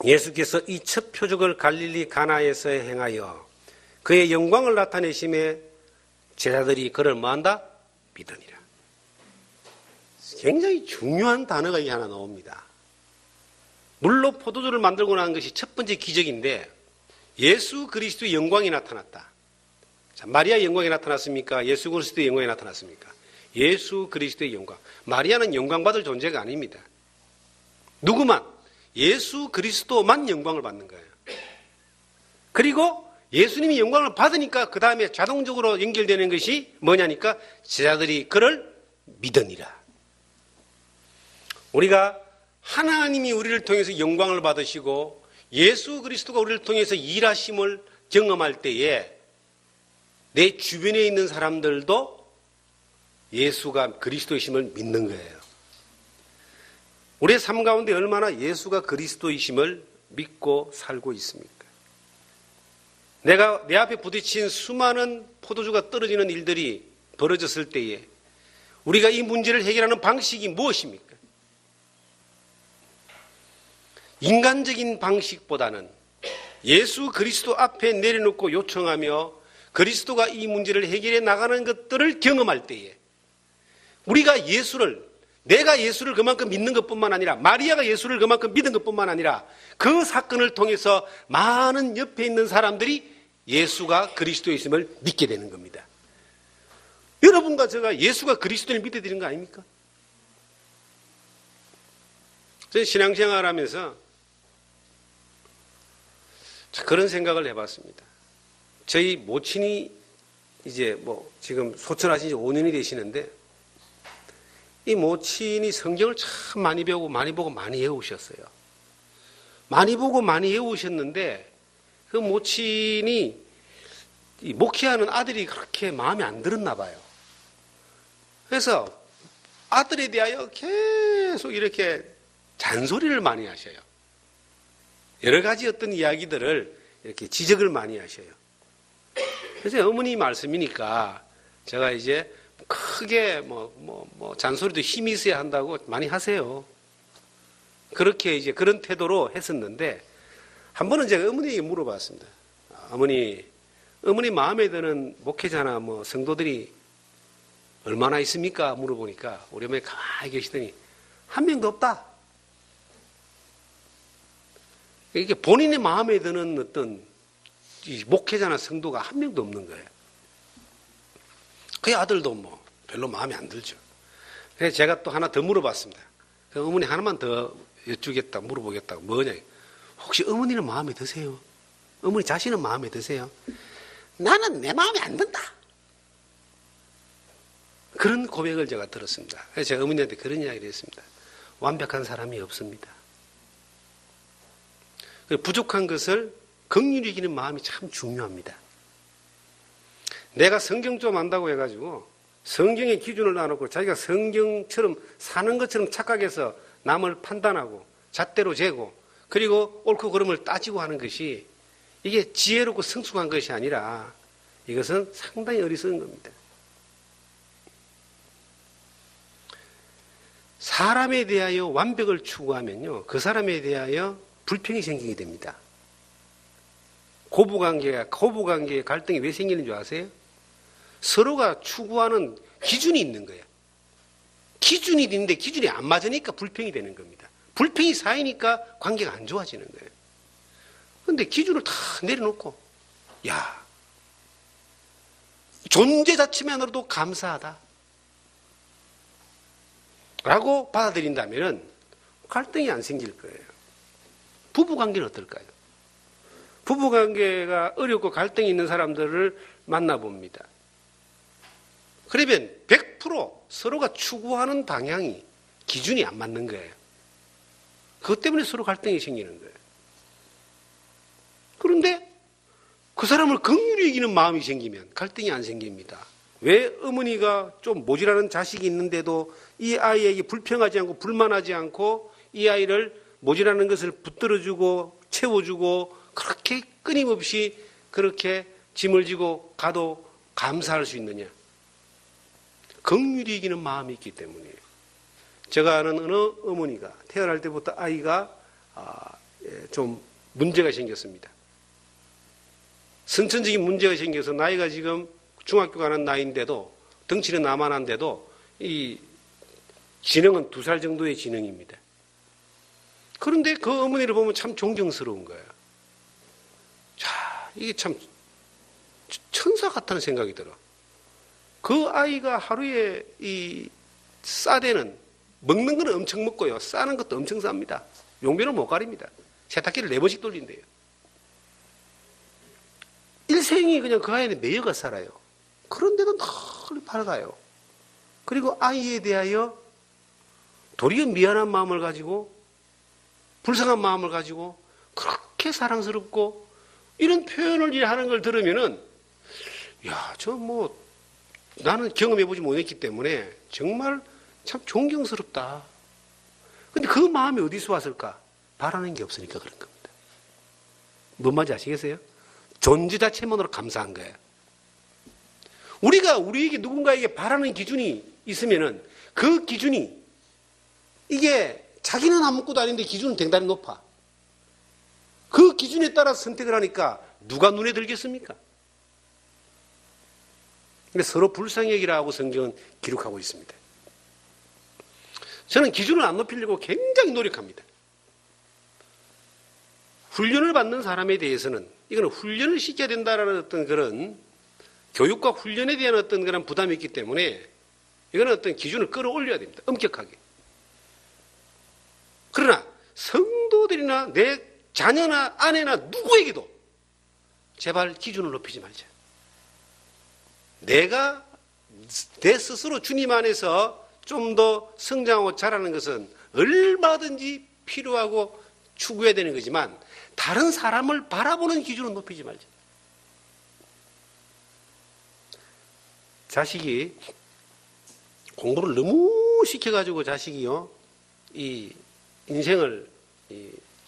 예수께서 이 첫 표적을 갈릴리 가나에서 행하여 그의 영광을 나타내심에 제자들이 그를 뭐한다? 믿으니라. 굉장히 중요한 단어가 이 하나 나옵니다. 물로 포도주를 만들고 난 것이 첫 번째 기적인데 예수 그리스도의 영광이 나타났다. 자, 마리아의 영광이 나타났습니까? 예수 그리스도의 영광이 나타났습니까? 예수 그리스도의 영광. 마리아는 영광받을 존재가 아닙니다. 누구만? 예수 그리스도만 영광을 받는 거예요. 그리고 예수님이 영광을 받으니까 그 다음에 자동적으로 연결되는 것이 뭐냐니까 제자들이 그를 믿으니라. 우리가 하나님이 우리를 통해서 영광을 받으시고 예수 그리스도가 우리를 통해서 일하심을 경험할 때에 내 주변에 있는 사람들도 예수가 그리스도이심을 믿는 거예요. 우리의 삶 가운데 얼마나 예수가 그리스도이심을 믿고 살고 있습니까? 내가 내 앞에 부딪힌 수많은 포도주가 떨어지는 일들이 벌어졌을 때에 우리가 이 문제를 해결하는 방식이 무엇입니까? 인간적인 방식보다는 예수 그리스도 앞에 내려놓고 요청하며 그리스도가 이 문제를 해결해 나가는 것들을 경험할 때에 우리가 내가 예수를 그만큼 믿는 것뿐만 아니라 마리아가 예수를 그만큼 믿은 것뿐만 아니라 그 사건을 통해서 많은 옆에 있는 사람들이 예수가 그리스도이심을 믿게 되는 겁니다. 여러분과 제가 예수가 그리스도를 믿게 되는 거 아닙니까? 저는 신앙생활 하면서 그런 생각을 해봤습니다. 저희 모친이 이제 지금 소천하신 지 5년이 되시는데 이 모친이 성경을 참 많이 배우고 많이 보고 많이 외우셨어요. 많이 보고 많이 외우셨는데 그 모친이 목회하는 아들이 그렇게 마음에 안 들었나 봐요. 그래서 아들에 대하여 계속 이렇게 잔소리를 많이 하셔요. 여러 가지 어떤 이야기들을 이렇게 지적을 많이 하셔요. 그래서 어머니 말씀이니까 제가 이제 크게 잔소리도 힘이 있어야 한다고 많이 하세요. 그렇게 이제 그런 태도로 했었는데, 한 번은 제가 어머니에게 물어봤습니다. 어머니 마음에 드는 목회자나 성도들이 얼마나 있습니까? 물어보니까 우리 어머니 가만히 계시더니 한 명도 없다. 이게 본인의 마음에 드는 어떤 이 목회자나 성도가 한 명도 없는 거예요. 그 아들도 별로 마음에 안 들죠. 그래서 제가 또 하나 더 물어봤습니다. 어머니 하나만 더 여쭈겠다, 물어보겠다. 뭐냐? 혹시 어머니는 마음에 드세요? 어머니 자신은 마음에 드세요? 나는 내 마음에 안 든다. 그런 고백을 제가 들었습니다. 그래서 제가 어머니한테 그런 이야기를 했습니다. 완벽한 사람이 없습니다. 부족한 것을 긍휼히 여기는 마음이 참 중요합니다. 내가 성경 좀 안다고 해가지고 성경의 기준을 놔놓고 자기가 성경처럼 사는 것처럼 착각해서 남을 판단하고 잣대로 재고 그리고 옳고 그름을 따지고 하는 것이 이게 지혜롭고 성숙한 것이 아니라 이것은 상당히 어리석은 겁니다. 사람에 대하여 완벽을 추구하면요, 그 사람에 대하여 불평이 생기게 됩니다. 고부관계의 갈등이 왜 생기는 줄 아세요? 서로가 추구하는 기준이 있는 거예요. 기준이 있는데 기준이 안 맞으니까 불평이 되는 겁니다. 불평이 쌓이니까 관계가 안 좋아지는 거예요. 그런데 기준을 다 내려놓고, 야, 존재 자체만으로도 감사하다 라고 받아들인다면 갈등이 안 생길 거예요. 부부관계는 어떨까요? 부부관계가 어렵고 갈등이 있는 사람들을 만나봅니다. 그러면 100% 서로가 추구하는 방향이 기준이 안 맞는 거예요. 그것 때문에 서로 갈등이 생기는 거예요. 그런데 그 사람을 긍휼히 여기는 마음이 생기면 갈등이 안 생깁니다. 왜 어머니가 좀 모질하는 자식이 있는데도 이 아이에게 불평하지 않고 불만하지 않고 이 아이를 모질하는 것을 붙들어주고 채워주고 그렇게 끊임없이 그렇게 짐을 지고 가도 감사할 수 있느냐? 긍휼히 여기는 마음이 있기 때문이에요. 제가 아는 어느 어머니가 태어날 때부터 아이가 좀 문제가 생겼습니다. 선천적인 문제가 생겨서 나이가 지금 중학교 가는 나이인데도 덩치는 나만한데도 이 지능은 2살 정도의 지능입니다. 그런데 그 어머니를 보면 참 존경스러운 거예요. 자, 이게 참 천사 같다는 생각이 들어. 그 아이가 하루에 이 싸대는 먹는 건 엄청 먹고요. 싸는 것도 엄청 쌉니다. 용변을 못 가립니다. 세탁기를 4번씩 돌린대요. 일생이 그냥 그 아이는 매여가 살아요. 그런데도 늘 밝아요. 그리고 아이에 대하여 도리어 미안한 마음을 가지고 불쌍한 마음을 가지고 그렇게 사랑스럽고 이런 표현을 하는 걸 들으면은 야, 나는 경험해보지 못했기 때문에 정말 참 존경스럽다. 근데 그 마음이 어디서 왔을까? 바라는 게 없으니까 그런 겁니다. 뭔 말인지 아시겠어요? 존재 자체만으로 감사한 거예요. 우리가 우리에게 누군가에게 바라는 기준이 있으면은 그 기준이 이게 자기는 아무것도 아닌데 기준은 대단히 높아. 그 기준에 따라 선택을 하니까 누가 눈에 들겠습니까? 근데 서로 불쌍히 여기라고 성경은 기록하고 있습니다. 저는 기준을 안 높이려고 굉장히 노력합니다. 훈련을 받는 사람에 대해서는 이거는 훈련을 시켜야 된다라는 어떤 그런 교육과 훈련에 대한 어떤 그런 부담이 있기 때문에 이거는 어떤 기준을 끌어올려야 됩니다. 엄격하게. 그러나 성도들이나 내 자녀나 아내나 누구에게도 제발 기준을 높이지 말자. 내가 내 스스로 주님 안에서 좀 더 성장하고 자라는 것은 얼마든지 필요하고 추구해야 되는 거지만 다른 사람을 바라보는 기준은 높이지 말자. 자식이 공부를 너무 시켜가지고 자식이요, 이 인생을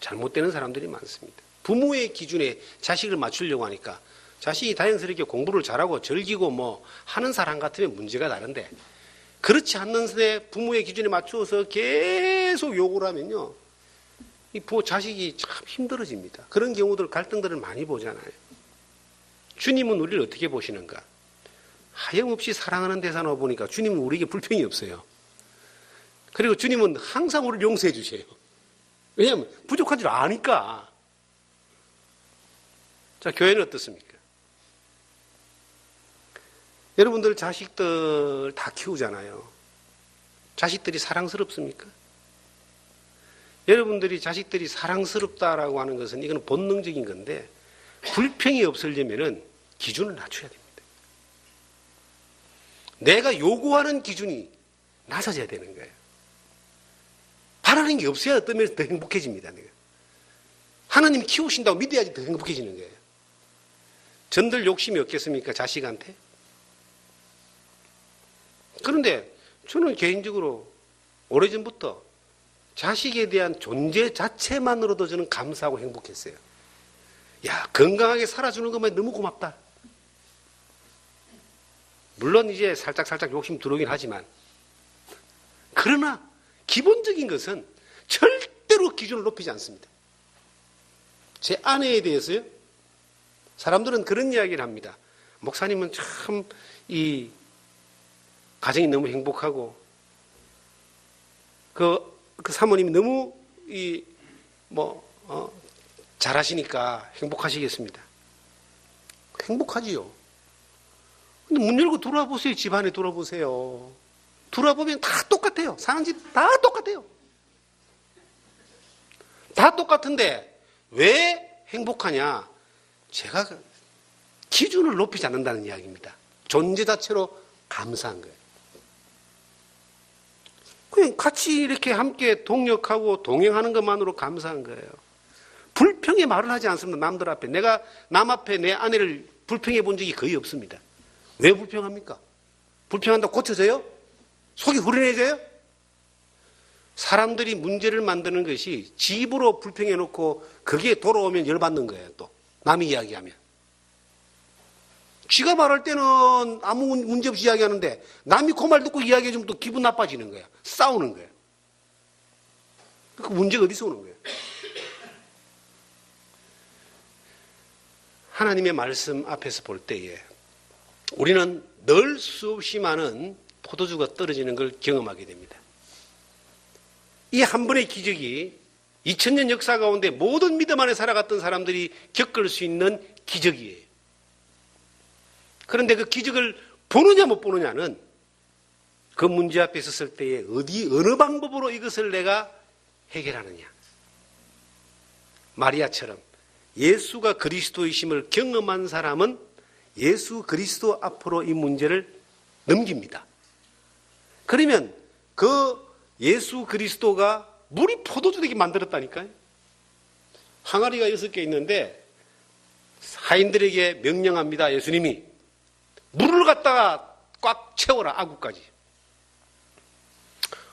잘못되는 사람들이 많습니다. 부모의 기준에 자식을 맞추려고 하니까 자식이 다행스럽게 공부를 잘하고 즐기고 하는 사람 같으면 문제가 다른데 그렇지 않는데 부모의 기준에 맞추어서 계속 요구를 하면요, 이 부모 자식이 참 힘들어집니다. 그런 경우들, 갈등들을 많이 보잖아요. 주님은 우리를 어떻게 보시는가? 하염없이 사랑하는 대사로 보니까 주님은 우리에게 불평이 없어요. 그리고 주님은 항상 우리를 용서해 주세요. 왜냐하면 부족한 줄 아니까. 자, 교회는 어떻습니까? 여러분들 자식들 다 키우잖아요. 자식들이 사랑스럽습니까? 여러분들이 자식들이 사랑스럽다라고 하는 것은 이건 본능적인 건데, 불평이 없으려면은 기준을 낮춰야 됩니다. 내가 요구하는 기준이 낮아져야 되는 거예요. 바라는 게 없어야 어떤 면에서 더 행복해집니다. 내가. 하나님 키우신다고 믿어야지 더 행복해지는 거예요. 전들 욕심이 없겠습니까? 자식한테? 그런데 저는 개인적으로 오래전부터 자식에 대한 존재 자체만으로도 저는 감사하고 행복했어요. 야, 건강하게 살아주는 것만 너무 고맙다. 물론 이제 살짝 욕심 들어오긴 하지만, 그러나 기본적인 것은 절대로 기준을 높이지 않습니다. 제 아내에 대해서요, 사람들은 그런 이야기를 합니다. 목사님은 참 이 가정이 너무 행복하고 그 사모님이 너무 잘하시니까 행복하시겠습니다. 행복하지요. 근데 문 열고 돌아보세요. 집안에 돌아보세요. 돌아보면 다 똑같아요. 사는 집 다 똑같아요. 다 똑같은데 왜 행복하냐? 제가 기준을 높이지 않는다는 이야기입니다. 존재 자체로 감사한 거예요. 그냥 같이 이렇게 함께 동역하고 동행하는 것만으로 감사한 거예요. 불평의 말을 하지 않습니다. 남들 앞에. 내가 남 앞에 내 아내를 불평해 본 적이 거의 없습니다. 왜 불평합니까? 불평한다고 고쳐져요? 속이 후련해져요? 사람들이 문제를 만드는 것이 집으로 불평해 놓고 그게 돌아오면 열받는 거예요. 또 남이 이야기하면. 쥐가 말할 때는 아무 문제 없이 이야기하는데 남이 그 말 듣고 이야기해 주면 또 기분 나빠지는 거야. 싸우는 거야. 그 문제가 어디서 오는 거예요? 하나님의 말씀 앞에서 볼 때에 우리는 늘 수없이 많은 포도주가 떨어지는 걸 경험하게 됩니다. 이 한 번의 기적이 2000년 역사 가운데 모든 믿음 안에 살아갔던 사람들이 겪을 수 있는 기적이에요. 그런데 그 기적을 보느냐 못 보느냐는 그 문제 앞에 섰을 때에 어느 방법으로 이것을 내가 해결하느냐. 마리아처럼 예수가 그리스도이심을 경험한 사람은 예수 그리스도 앞으로 이 문제를 넘깁니다. 그러면 그 예수 그리스도가 물이 포도주 되게 만들었다니까요. 항아리가 6개 있는데 하인들에게 명령합니다. 예수님이 물을 갖다가 꽉 채워라. 아구까지.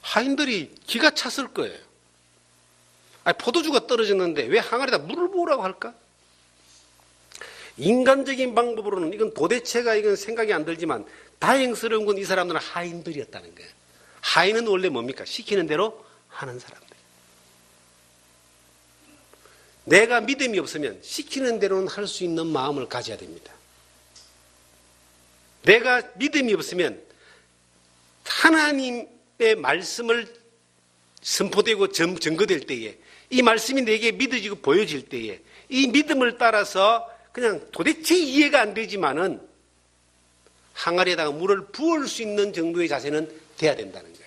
하인들이 기가 찼을 거예요. 아니, 포도주가 떨어졌는데 왜 항아리에다 물을 부으라고 할까? 인간적인 방법으로는 이건 도대체가 이건 생각이 안 들지만 다행스러운 건 이 사람들은 하인들이었다는 거예요. 하인은 원래 뭡니까? 시키는 대로 하는 사람들. 내가 믿음이 없으면 시키는 대로는 할 수 있는 마음을 가져야 됩니다. 내가 믿음이 없으면 하나님의 말씀을 선포되고 증거될 때에 이 말씀이 내게 믿어지고 보여질 때에 이 믿음을 따라서 그냥 도대체 이해가 안 되지만은 항아리에다가 물을 부을 수 있는 정도의 자세는 돼야 된다는 거예요.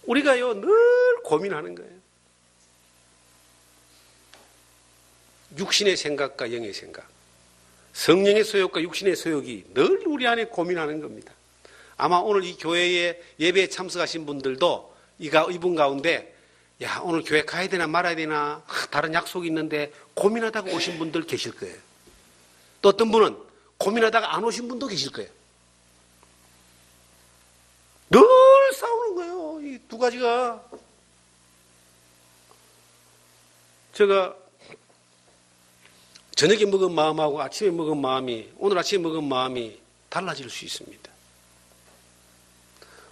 우리가요 늘 고민하는 거예요. 육신의 생각과 영의 생각, 성령의 소욕과 육신의 소욕이 늘 우리 안에 고민하는 겁니다. 아마 오늘 이 교회에 예배에 참석하신 분들도 이분 가운데 야 오늘 교회 가야 되나 말아야 되나 다른 약속이 있는데 고민하다가 오신 분들 계실 거예요. 또 어떤 분은 고민하다가 안 오신 분도 계실 거예요. 늘 싸우는 거예요. 이 두 가지가. 제가 저녁에 먹은 마음하고 아침에 먹은 마음이 오늘 아침에 먹은 마음이 달라질 수 있습니다.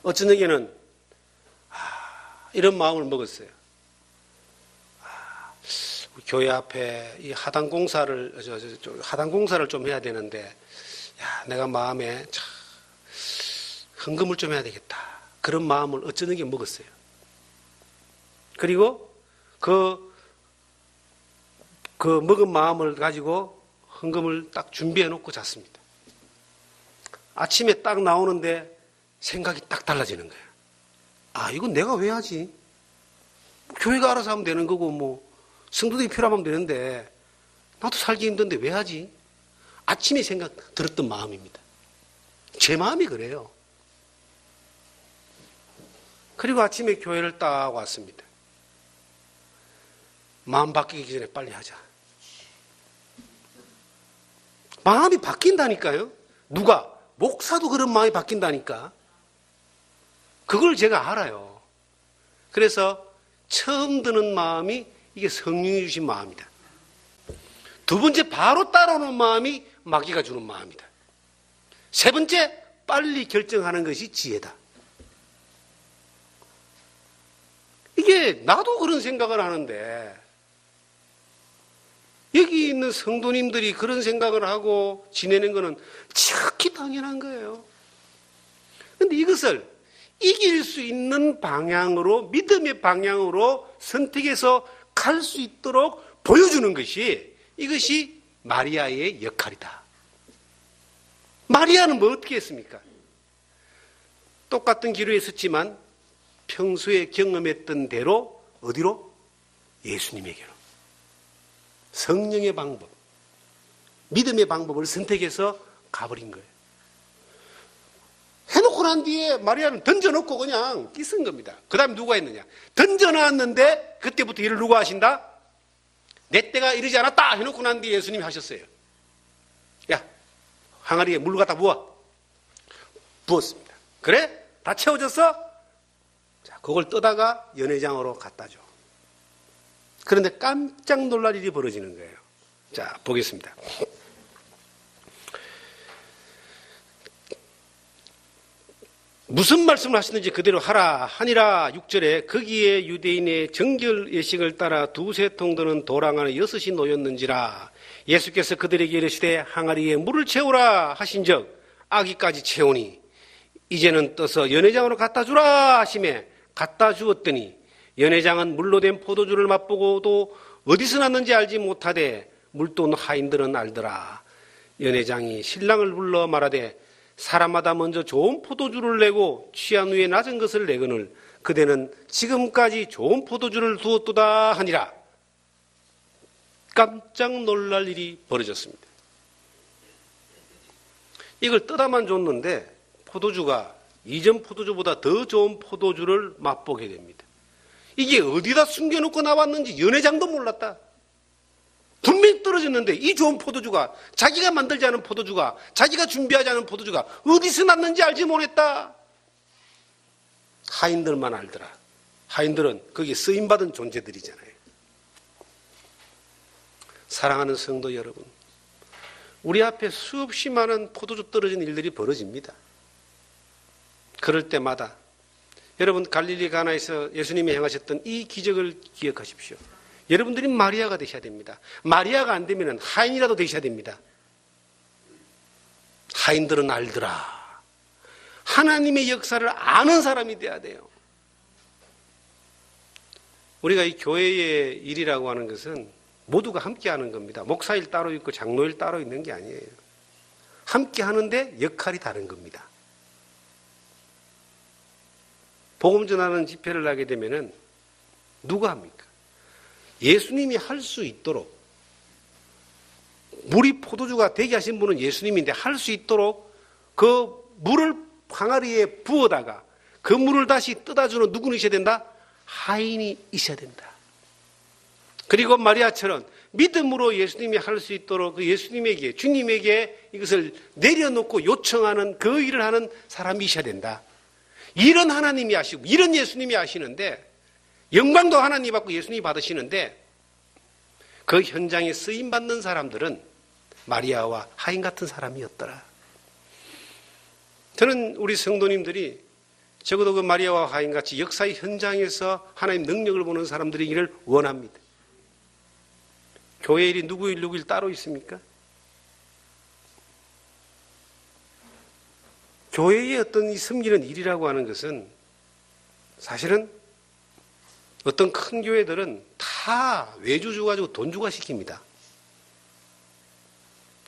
어쩌녁에는 이런 마음을 먹었어요. 교회 앞에 이 하단 공사를 좀 해야 되는데, 야, 내가 마음에 참 헌금을 좀 해야 되겠다. 그런 마음을 어쩌녁에 먹었어요. 그리고 그 먹은 마음을 가지고 헌금을 딱 준비해 놓고 잤습니다. 아침에 딱 나오는데 생각이 딱 달라지는 거예요. 이건 내가 왜 하지? 교회가 알아서 하면 되는 거고, 뭐, 성도들이 필요하면 되는데, 나도 살기 힘든데 왜 하지? 아침에 생각 들었던 마음입니다. 제 마음이 그래요. 그리고 아침에 교회를 딱 왔습니다. 마음 바뀌기 전에 빨리 하자. 마음이 바뀐다니까요. 누가? 목사도 그런 마음이 바뀐다니까. 그걸 제가 알아요. 그래서 처음 드는 마음이 이게 성령이 주신 마음이다. 두 번째, 바로 따라오는 마음이 마귀가 주는 마음이다. 세 번째, 빨리 결정하는 것이 지혜다. 이게 나도 그런 생각을 하는데, 여기 있는 성도님들이 그런 생각을 하고 지내는 것은 지극히 당연한 거예요. 그런데 이것을 이길 수 있는 방향으로, 믿음의 방향으로 선택해서 갈 수 있도록 보여주는 것이, 이것이 마리아의 역할이다. 마리아는 뭐 어떻게 했습니까? 똑같은 기로에 섰지만 평소에 경험했던 대로 어디로? 예수님에게로. 성령의 방법, 믿음의 방법을 선택해서 가버린 거예요. 해놓고 난 뒤에 마리아는 던져놓고 그냥 끼쓴 겁니다. 그 다음에 누가 했느냐? 던져놨는데 그때부터 일을 누가 하신다? 내 때가 이르지 않았다 해놓고 난 뒤에 예수님이 하셨어요. 야, 항아리에 물 갖다 부어. 부었습니다. 그래? 다 채워졌어? 자, 그걸 떠다가 연회장으로 갖다 줘. 그런데 깜짝 놀랄 일이 벌어지는 거예요. 자, 보겠습니다. 무슨 말씀을 하시는지 그대로 하라 하니라. 6절에 거기에 유대인의 정결 예식을 따라 두세 통 드는 도랑 안에 6이 놓였는지라. 예수께서 그들에게 이르시되 항아리에 물을 채우라 하신즉 아기까지 채우니 이제는 떠서 연회장으로 갖다 주라 하시매 갖다 주었더니 연회장은 물로 된 포도주를 맛보고도 어디서 났는지 알지 못하되 물돈 하인들은 알더라. 연회장이 신랑을 불러 말하되 사람마다 먼저 좋은 포도주를 내고 취한 후에 낮은 것을 내거늘 그대는 지금까지 좋은 포도주를 두었도다 하니라. 깜짝 놀랄 일이 벌어졌습니다. 이걸 떠다만 줬는데 포도주가 이전 포도주보다 더 좋은 포도주를 맛보게 됩니다. 이게 어디다 숨겨놓고 나왔는지 연회장도 몰랐다. 분명히 떨어졌는데 이 좋은 포도주가, 자기가 만들지 않은 포도주가, 자기가 준비하지 않은 포도주가 어디서 났는지 알지 못했다. 하인들만 알더라. 하인들은 거기에 쓰임받은 존재들이잖아요. 사랑하는 성도 여러분, 우리 앞에 수없이 많은 포도주 떨어진 일들이 벌어집니다. 그럴 때마다 여러분, 갈릴리 가나에서 예수님이 행하셨던 이 기적을 기억하십시오. 여러분들이 마리아가 되셔야 됩니다. 마리아가 안 되면 하인이라도 되셔야 됩니다. 하인들은 알더라. 하나님의 역사를 아는 사람이 돼야 돼요. 우리가 이 교회의 일이라고 하는 것은 모두가 함께 하는 겁니다. 목사일 따로 있고 장로일 따로 있는 게 아니에요. 함께 하는데 역할이 다른 겁니다. 복음 전하는 집회를 하게 되면은 누가 합니까? 예수님이 할 수 있도록, 물이 포도주가 되게 하신 분은 예수님인데 할 수 있도록 그 물을 항아리에 부어다가 그 물을 다시 떠다주는 누구는 있어야 된다? 하인이 있어야 된다. 그리고 마리아처럼 믿음으로 예수님이 할 수 있도록 그 예수님에게, 주님에게 이것을 내려놓고 요청하는 그 일을 하는 사람이 있어야 된다. 이런 하나님이 하시고 이런 예수님이 하시는데, 영광도 하나님 받고 예수님이 받으시는데 그 현장에 쓰임받는 사람들은 마리아와 하인 같은 사람이었더라. 저는 우리 성도님들이 적어도 그 마리아와 화인같이 역사의 현장에서 하나님 능력을 보는 사람들이기를 원합니다. 교회 일이 누구 일 따로 있습니까? 교회의 어떤 이 섬기는 일이라고 하는 것은 사실은 어떤 큰 교회들은 다 외주 줘가지고 돈 주가 시킵니다.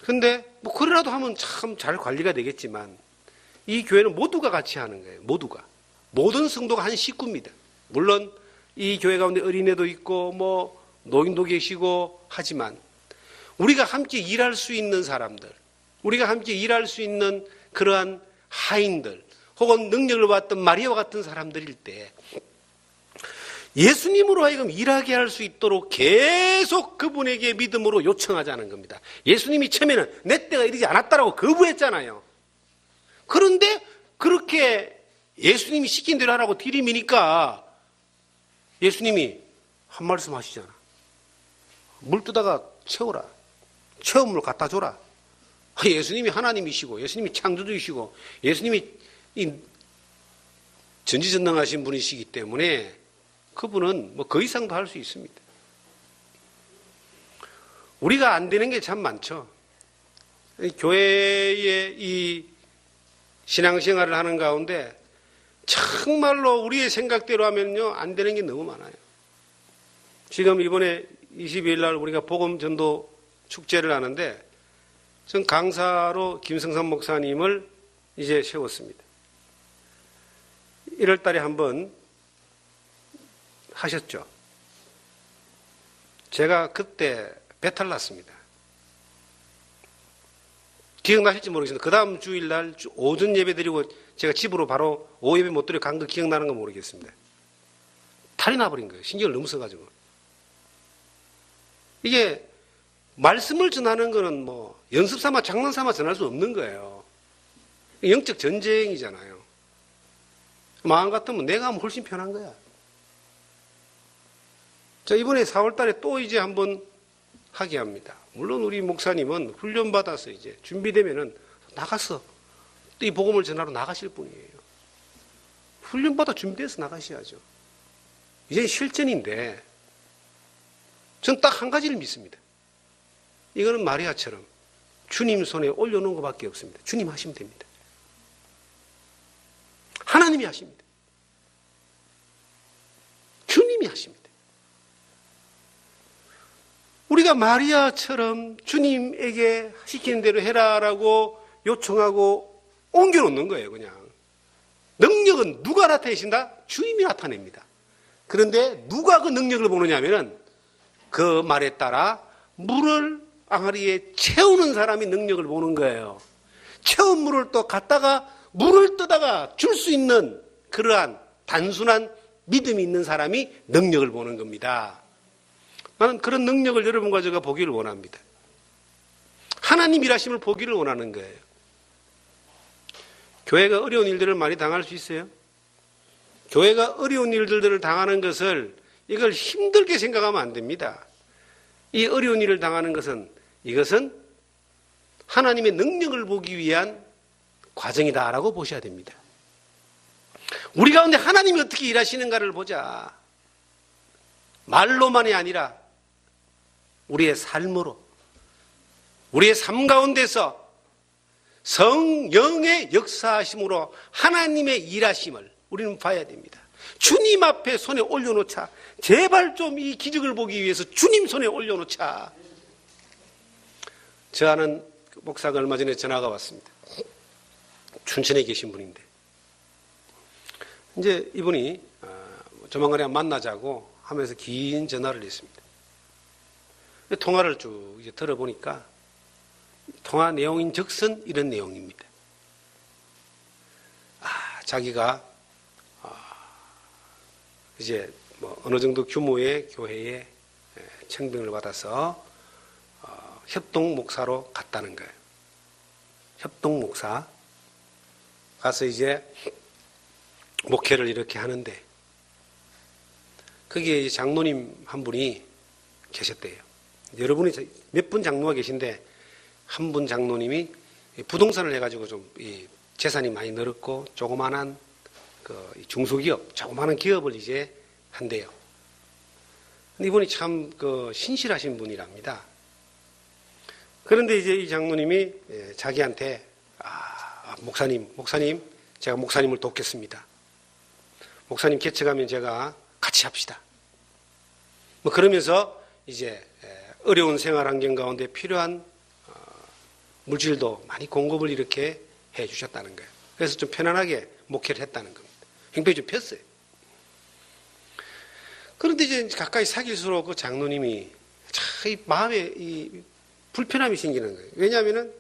근데 뭐 그래라도 하면 참 잘 관리가 되겠지만 이 교회는 모두가 같이 하는 거예요. 모두가. 모든 성도가 한 식구입니다. 물론 이 교회 가운데 어린애도 있고 뭐 노인도 계시고 하지만 우리가 함께 일할 수 있는 사람들, 우리가 함께 일할 수 있는 그러한 하인들 혹은 능력을 받던 마리아와 같은 사람들일 때 예수님으로 하여금 일하게 할 수 있도록 계속 그분에게 믿음으로 요청하자는 겁니다. 예수님이 처음에는 내 때가 이르지 않았다라고 거부했잖아요. 그런데 그렇게 예수님이 시킨 대로 하라고 들이미니까 예수님이 한 말씀 하시잖아. 물 뜨다가 채워라. 채운 물 갖다 줘라. 예수님이 하나님이시고 예수님이 창조주이시고 예수님이 전지전능하신 분이시기 때문에 그분은 뭐 그 이상도 할 수 있습니다. 우리가 안 되는 게 참 많죠. 교회의 이 신앙생활을 하는 가운데 정말로 우리의 생각대로 하면요 안 되는 게 너무 많아요. 지금 이번에 22일 날 우리가 복음전도 축제를 하는데 전 강사로 김성삼 목사님을 이제 세웠습니다. 1월 달에 한번 하셨죠. 제가 그때 배탈 났습니다. 기억나실지 모르겠습니다. 그 다음 주일날 오전 예배 드리고 제가 집으로 바로 오후 예배 못 드리고 간 거 기억나는 거 모르겠습니다. 탈이 나버린 거예요. 신경을 너무 써가지고. 이게 말씀을 전하는 거는 뭐 연습 삼아 장난 삼아 전할 수 없는 거예요. 영적 전쟁이잖아요. 마음 같으면 내가 하면 훨씬 편한 거야. 자, 이번에 4월 달에 또 이제 한번 하게 합니다. 물론 우리 목사님은 훈련받아서 이제 준비되면은 나가서 또 이 복음을 전하러 나가실 분이에요. 훈련받아 준비돼서 나가셔야죠. 이제 실전인데 전 딱 한 가지를 믿습니다. 이거는 마리아처럼 주님 손에 올려놓은 것밖에 없습니다. 주님 하시면 됩니다. 하나님이 하십니다. 주님이 하십니다. 우리가 마리아처럼 주님에게 시키는 대로 해라라고 요청하고 옮겨놓는 거예요, 그냥. 능력은 누가 나타내신다? 주님이 나타냅니다. 그런데 누가 그 능력을 보느냐 하면은 그 말에 따라 물을 앙아리에 채우는 사람이 능력을 보는 거예요. 채운 물을 또 갖다가 물을 떠다가 줄 수 있는 그러한 단순한 믿음이 있는 사람이 능력을 보는 겁니다. 나는 그런 능력을 여러분과 제가 보기를 원합니다. 하나님 일하심을 보기를 원하는 거예요. 교회가 어려운 일들을 많이 당할 수 있어요. 교회가 어려운 일들을 당하는 것을 이걸 힘들게 생각하면 안 됩니다. 이 어려운 일을 당하는 것은 이것은 하나님의 능력을 보기 위한 과정이다라고 보셔야 됩니다. 우리 가운데 하나님이 어떻게 일하시는가를 보자. 말로만이 아니라 우리의 삶으로, 우리의 삶 가운데서 성령의 역사하심으로 하나님의 일하심을 우리는 봐야 됩니다. 주님 앞에 손에 올려놓자. 제발 좀 이 기적을 보기 위해서 주님 손에 올려놓자. 저 아는 목사가 얼마 전에 전화가 왔습니다. 춘천에 계신 분인데 이제 이분이 조만간에 만나자고 하면서 긴 전화를 했습니다. 통화를 쭉 이제 들어보니까 통화 내용인 적선 이런 내용입니다. 자기가 이제 뭐 어느 정도 규모의 교회에 청빙을 받아서 협동 목사로 갔다는 거예요. 협동 목사 가서 이제 목회를 이렇게 하는데 거기에 장로님 한 분이 계셨대요. 여러분이 몇 분 장로가 계신데 한 분 장로님이 부동산을 해가지고 좀 재산이 많이 늘었고 조그만한 중소기업, 조그마한 기업을 이제 한대요. 근데 이분이 참 신실하신 분이랍니다. 그런데 이제 이 장로님이 자기한테 목사님, 제가 목사님을 돕겠습니다. 목사님 개척하면 제가 같이 합시다. 뭐 그러면서 이제 어려운 생활 환경 가운데 필요한 물질도 많이 공급을 이렇게 해 주셨다는 거예요. 그래서 좀 편안하게 목회를 했다는 겁니다. 형편이 좀 폈어요. 그런데 이제 가까이 사귈수록 그 장로님이 참 마음에 불편함이 생기는 거예요. 왜냐하면은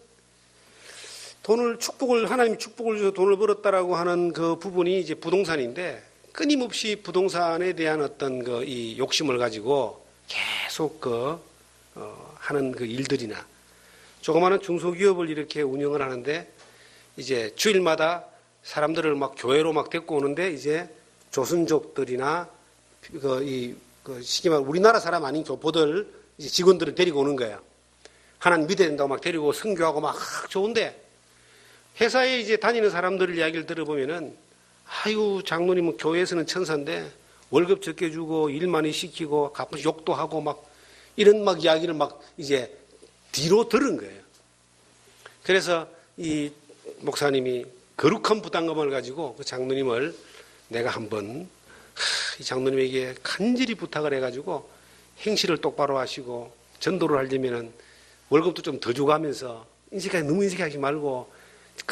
하나님이 축복을 줘서 돈을 벌었다라고 하는 그 부분이 이제 부동산인데 끊임없이 부동산에 대한 어떤 이 욕심을 가지고 계속 하는 그 일들이나 조그마한 중소기업을 이렇게 운영을 하는데 이제 주일마다 사람들을 막 교회로 막 데리고 오는데 이제 조선족들이나 시기 말 우리나라 사람 아닌 교포들 이제 직원들을 데리고 오는 거예요. 하나님 믿어야 된다고 막 데리고 선교하고 막 좋은데 회사에 이제 다니는 사람들 이야기를 들어보면은 아이고 장로님은 교회에서는 천사인데 월급 적게 주고 일 많이 시키고 가끔씩 욕도 하고 막 이런 막 이야기를 막 이제 뒤로 들은 거예요. 그래서 이 목사님이 거룩한 부담감을 가지고 그 장로님을 내가 한번 이 장로님에게 간절히 부탁을 해가지고 행실을 똑바로 하시고 전도를 하려면은 월급도 좀 더 주고 하면서 너무 인색하지 말고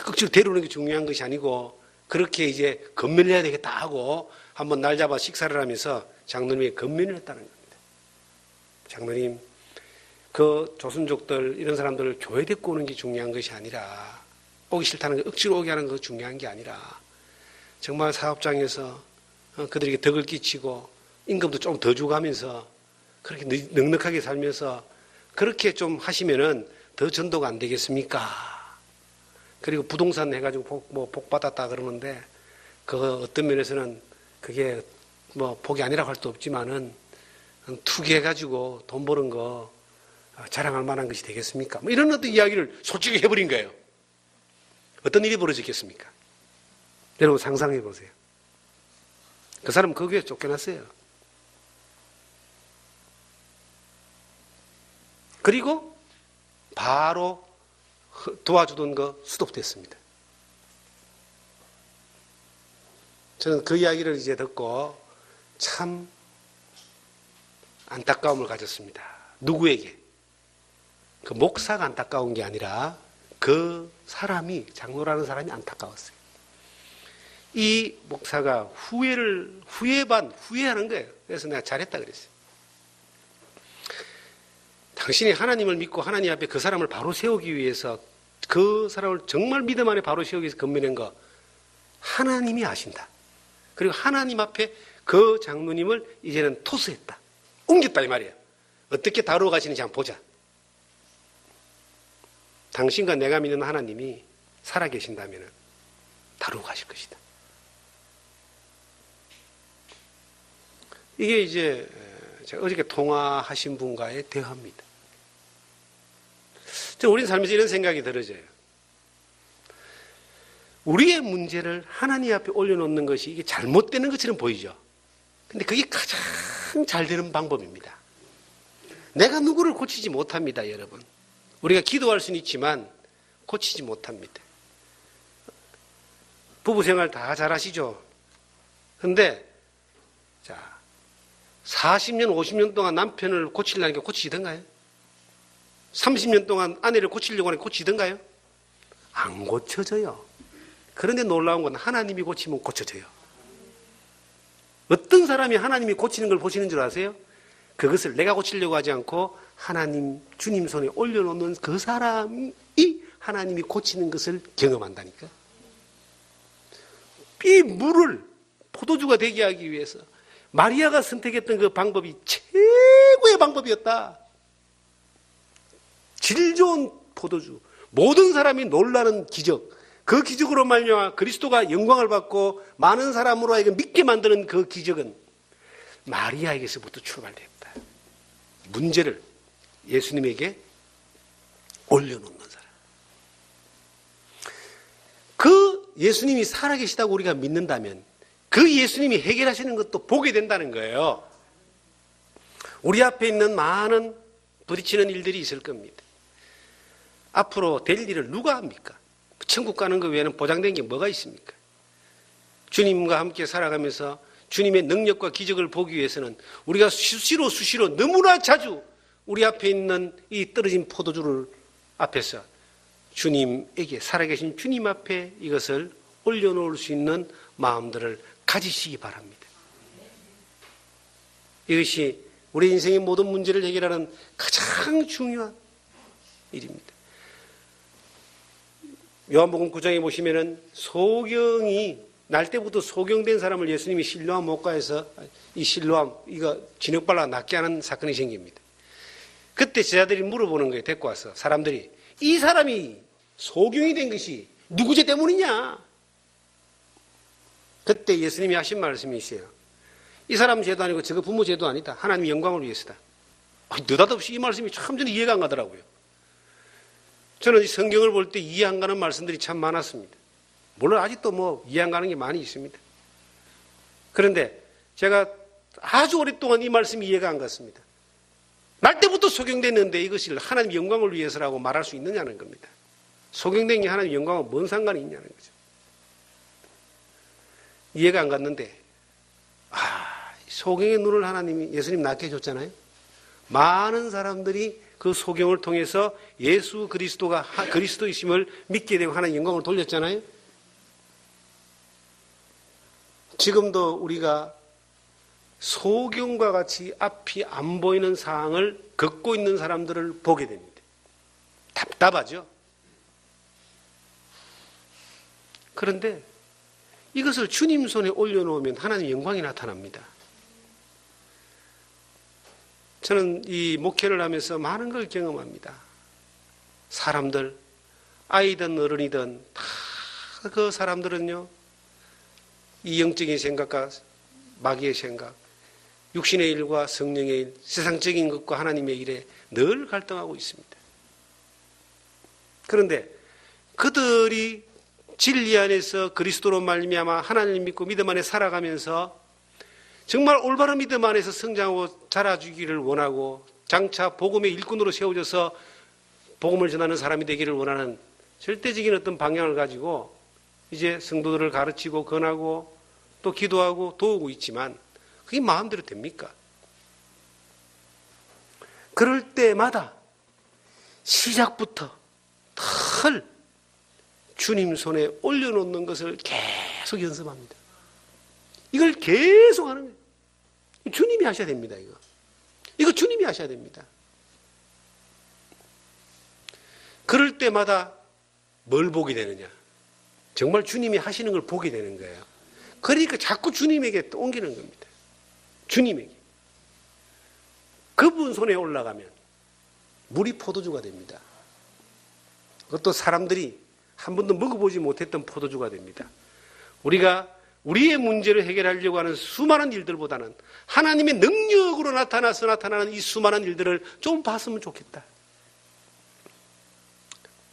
억지로 데려오는 게 중요한 것이 아니고 그렇게 이제 건면을 해야 되겠다 하고 한번 날 잡아 식사를 하면서 장로님에게 건면을 했다는 겁니다. 장로님, 그 조선족들 이런 사람들을 교회 데리고 오는 게 중요한 것이 아니라 오기 싫다는 거 억지로 오게 하는 거 중요한 게 아니라 정말 사업장에서 그들에게 덕을 끼치고 임금도 좀 더 주고 하면서 그렇게 넉넉하게 살면서 그렇게 좀 하시면은 더 전도가 안 되겠습니까? 그리고 부동산 해가지고 복 받았다 그러는데 그 어떤 면에서는 그게 뭐 복이 아니라고 할 수 없지만은 투기해가지고 돈 버는 거 자랑할 만한 것이 되겠습니까? 뭐 이런 어떤 이야기를 솔직히 해버린 거예요. 어떤 일이 벌어지겠습니까? 여러분 상상해 보세요. 그 사람 그 교회 쫓겨났어요. 그리고 바로 도와주던 거 스톱됐습니다. 저는 그 이야기를 이제 듣고 참 안타까움을 가졌습니다. 누구에게? 그 목사가 안타까운 게 아니라 그 사람이, 장로라는 사람이 안타까웠어요. 이 목사가 후회하는 거예요. 그래서 내가 잘했다 그랬어요. 당신이 하나님을 믿고 하나님 앞에 그 사람을 바로 세우기 위해서 그 사람을 정말 믿음 안에 바로 세우기 위해서 건면한 거 하나님이 아신다. 그리고 하나님 앞에 그 장로님을 이제는 토스했다. 옮겼다 이 말이에요. 어떻게 다루어 가시는지 한번 보자. 당신과 내가 믿는 하나님이 살아계신다면 다루어 가실 것이다. 이게 이제 제가 어저께 통화하신 분과의 대화입니다. 우리는 살면서 이런 생각이 들어져요. 우리의 문제를 하나님 앞에 올려놓는 것이 이게 잘못되는 것처럼 보이죠. 근데 그게 가장 잘 되는 방법입니다. 내가 누구를 고치지 못합니다, 여러분. 우리가 기도할 수는 있지만 고치지 못합니다. 부부생활 다 잘하시죠? 근데 40년, 50년 동안 남편을 고치려는 게 고치시던가요? 30년 동안 아내를 고치려고 하는 게 고치던가요? 안 고쳐져요. 그런데 놀라운 건 하나님이 고치면 고쳐져요. 어떤 사람이 하나님이 고치는 걸 보시는 줄 아세요? 그것을 내가 고치려고 하지 않고 하나님, 주님 손에 올려놓는 그 사람이 하나님이 고치는 것을 경험한다니까. 이 물을 포도주가 되게 하기 위해서 마리아가 선택했던 그 방법이 최고의 방법이었다. 질 좋은 포도주, 모든 사람이 놀라는 기적, 그 기적으로 말미암아 그리스도가 영광을 받고 많은 사람으로 하여금 믿게 만드는 그 기적은 마리아에게서부터 출발됐다. 문제를 예수님에게 올려놓는 사람. 그 예수님이 살아계시다고 우리가 믿는다면 그 예수님이 해결하시는 것도 보게 된다는 거예요. 우리 앞에 있는 많은 부딪히는 일들이 있을 겁니다. 앞으로 될 일을 누가 합니까? 천국 가는 것 외에는 보장된 게 뭐가 있습니까? 주님과 함께 살아가면서 주님의 능력과 기적을 보기 위해서는 우리가 수시로 너무나 자주 우리 앞에 있는 이 떨어진 포도주를 앞에서 주님에게, 살아계신 주님 앞에 이것을 올려놓을 수 있는 마음들을 가지시기 바랍니다. 이것이 우리 인생의 모든 문제를 해결하는 가장 중요한 일입니다. 요한복음 9장에 보시면은 소경이 날 때부터 소경된 사람을 예수님이 실로암 목가에서 이 실로암 이거 진흙발라 낫게 하는 사건이 생깁니다. 그때 제자들이 물어보는 거예요. 데리고 와서 사람들이, 이 사람이 소경이 된 것이 누구 죄 때문이냐? 그때 예수님이 하신 말씀이 있어요. 이 사람 죄도 아니고 저거 부모 죄도 아니다. 하나님의 영광을 위해서다. 느닷없이 이 말씀이 참 저는 이해가 안 가더라고요. 저는 이 성경을 볼 때 이해 안 가는 말씀들이 참 많았습니다. 물론 아직도 뭐 이해 안 가는 게 많이 있습니다. 그런데 제가 아주 오랫동안 이 말씀이 이해가 안 갔습니다. 날 때부터 소경됐는데 이것을 하나님의 영광을 위해서라고 말할 수 있느냐는 겁니다. 소경된 게 하나님의 영광과 뭔 상관이 있냐는 거죠. 이해가 안 갔는데, 소경의 눈을 하나님이, 예수님 낫게 해줬잖아요. 많은 사람들이 그 소경을 통해서 예수 그리스도가 그리스도이심을 믿게 되고 하나님의 영광을 돌렸잖아요. 지금도 우리가 소경과 같이 앞이 안 보이는 상황을 겪고 있는 사람들을 보게 됩니다. 답답하죠. 그런데 이것을 주님 손에 올려놓으면 하나님의 영광이 나타납니다. 저는 이 목회를 하면서 많은 걸 경험합니다. 사람들, 아이든 어른이든 다 그 사람들은요, 이 영적인 생각과 마귀의 생각, 육신의 일과 성령의 일, 세상적인 것과 하나님의 일에 늘 갈등하고 있습니다. 그런데 그들이 진리 안에서 그리스도로 말미암아 하나님을 믿고 믿음 안에 살아가면서 정말 올바른 믿음 안에서 성장하고 자라주기를 원하고 장차 복음의 일꾼으로 세워져서 복음을 전하는 사람이 되기를 원하는 절대적인 어떤 방향을 가지고 이제 성도들을 가르치고 권하고 또 기도하고 도우고 있지만 그게 마음대로 됩니까? 그럴 때마다 시작부터 늘 주님 손에 올려놓는 것을 계속 연습합니다. 이걸 계속 하는 거예요. 주님이 하셔야 됩니다. 이거 주님이 하셔야 됩니다. 그럴 때마다 뭘 보게 되느냐? 정말 주님이 하시는 걸 보게 되는 거예요. 그러니까 자꾸 주님에게 또 옮기는 겁니다. 주님에게. 그분 손에 올라가면 물이 포도주가 됩니다. 그것도 사람들이 한 번도 먹어보지 못했던 포도주가 됩니다. 우리가 우리의 문제를 해결하려고 하는 수많은 일들보다는 하나님의 능력으로 나타나는 이 수많은 일들을 좀 봤으면 좋겠다.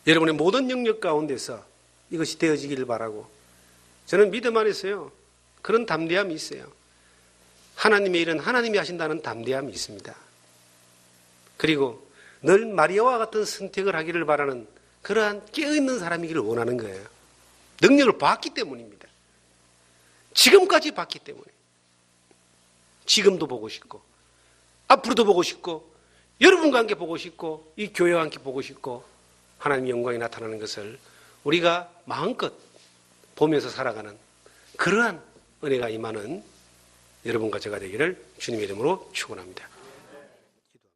여러분의 모든 영역 가운데서 이것이 되어지기를 바라고, 저는 믿음 안에서요, 그런 담대함이 있어요. 하나님의 일은 하나님이 하신다는 담대함이 있습니다. 그리고 늘 마리아와 같은 선택을 하기를 바라는 그러한 깨어있는 사람이기를 원하는 거예요. 능력을 봤기 때문입니다. 지금까지 봤기 때문에. 지금도 보고 싶고, 앞으로도 보고 싶고, 여러분과 함께 보고 싶고, 이 교회와 함께 보고 싶고, 하나님의 영광이 나타나는 것을 우리가 마음껏 보면서 살아가는 그러한 은혜가 임하는 여러분과 제가 되기를 주님의 이름으로 축원합니다.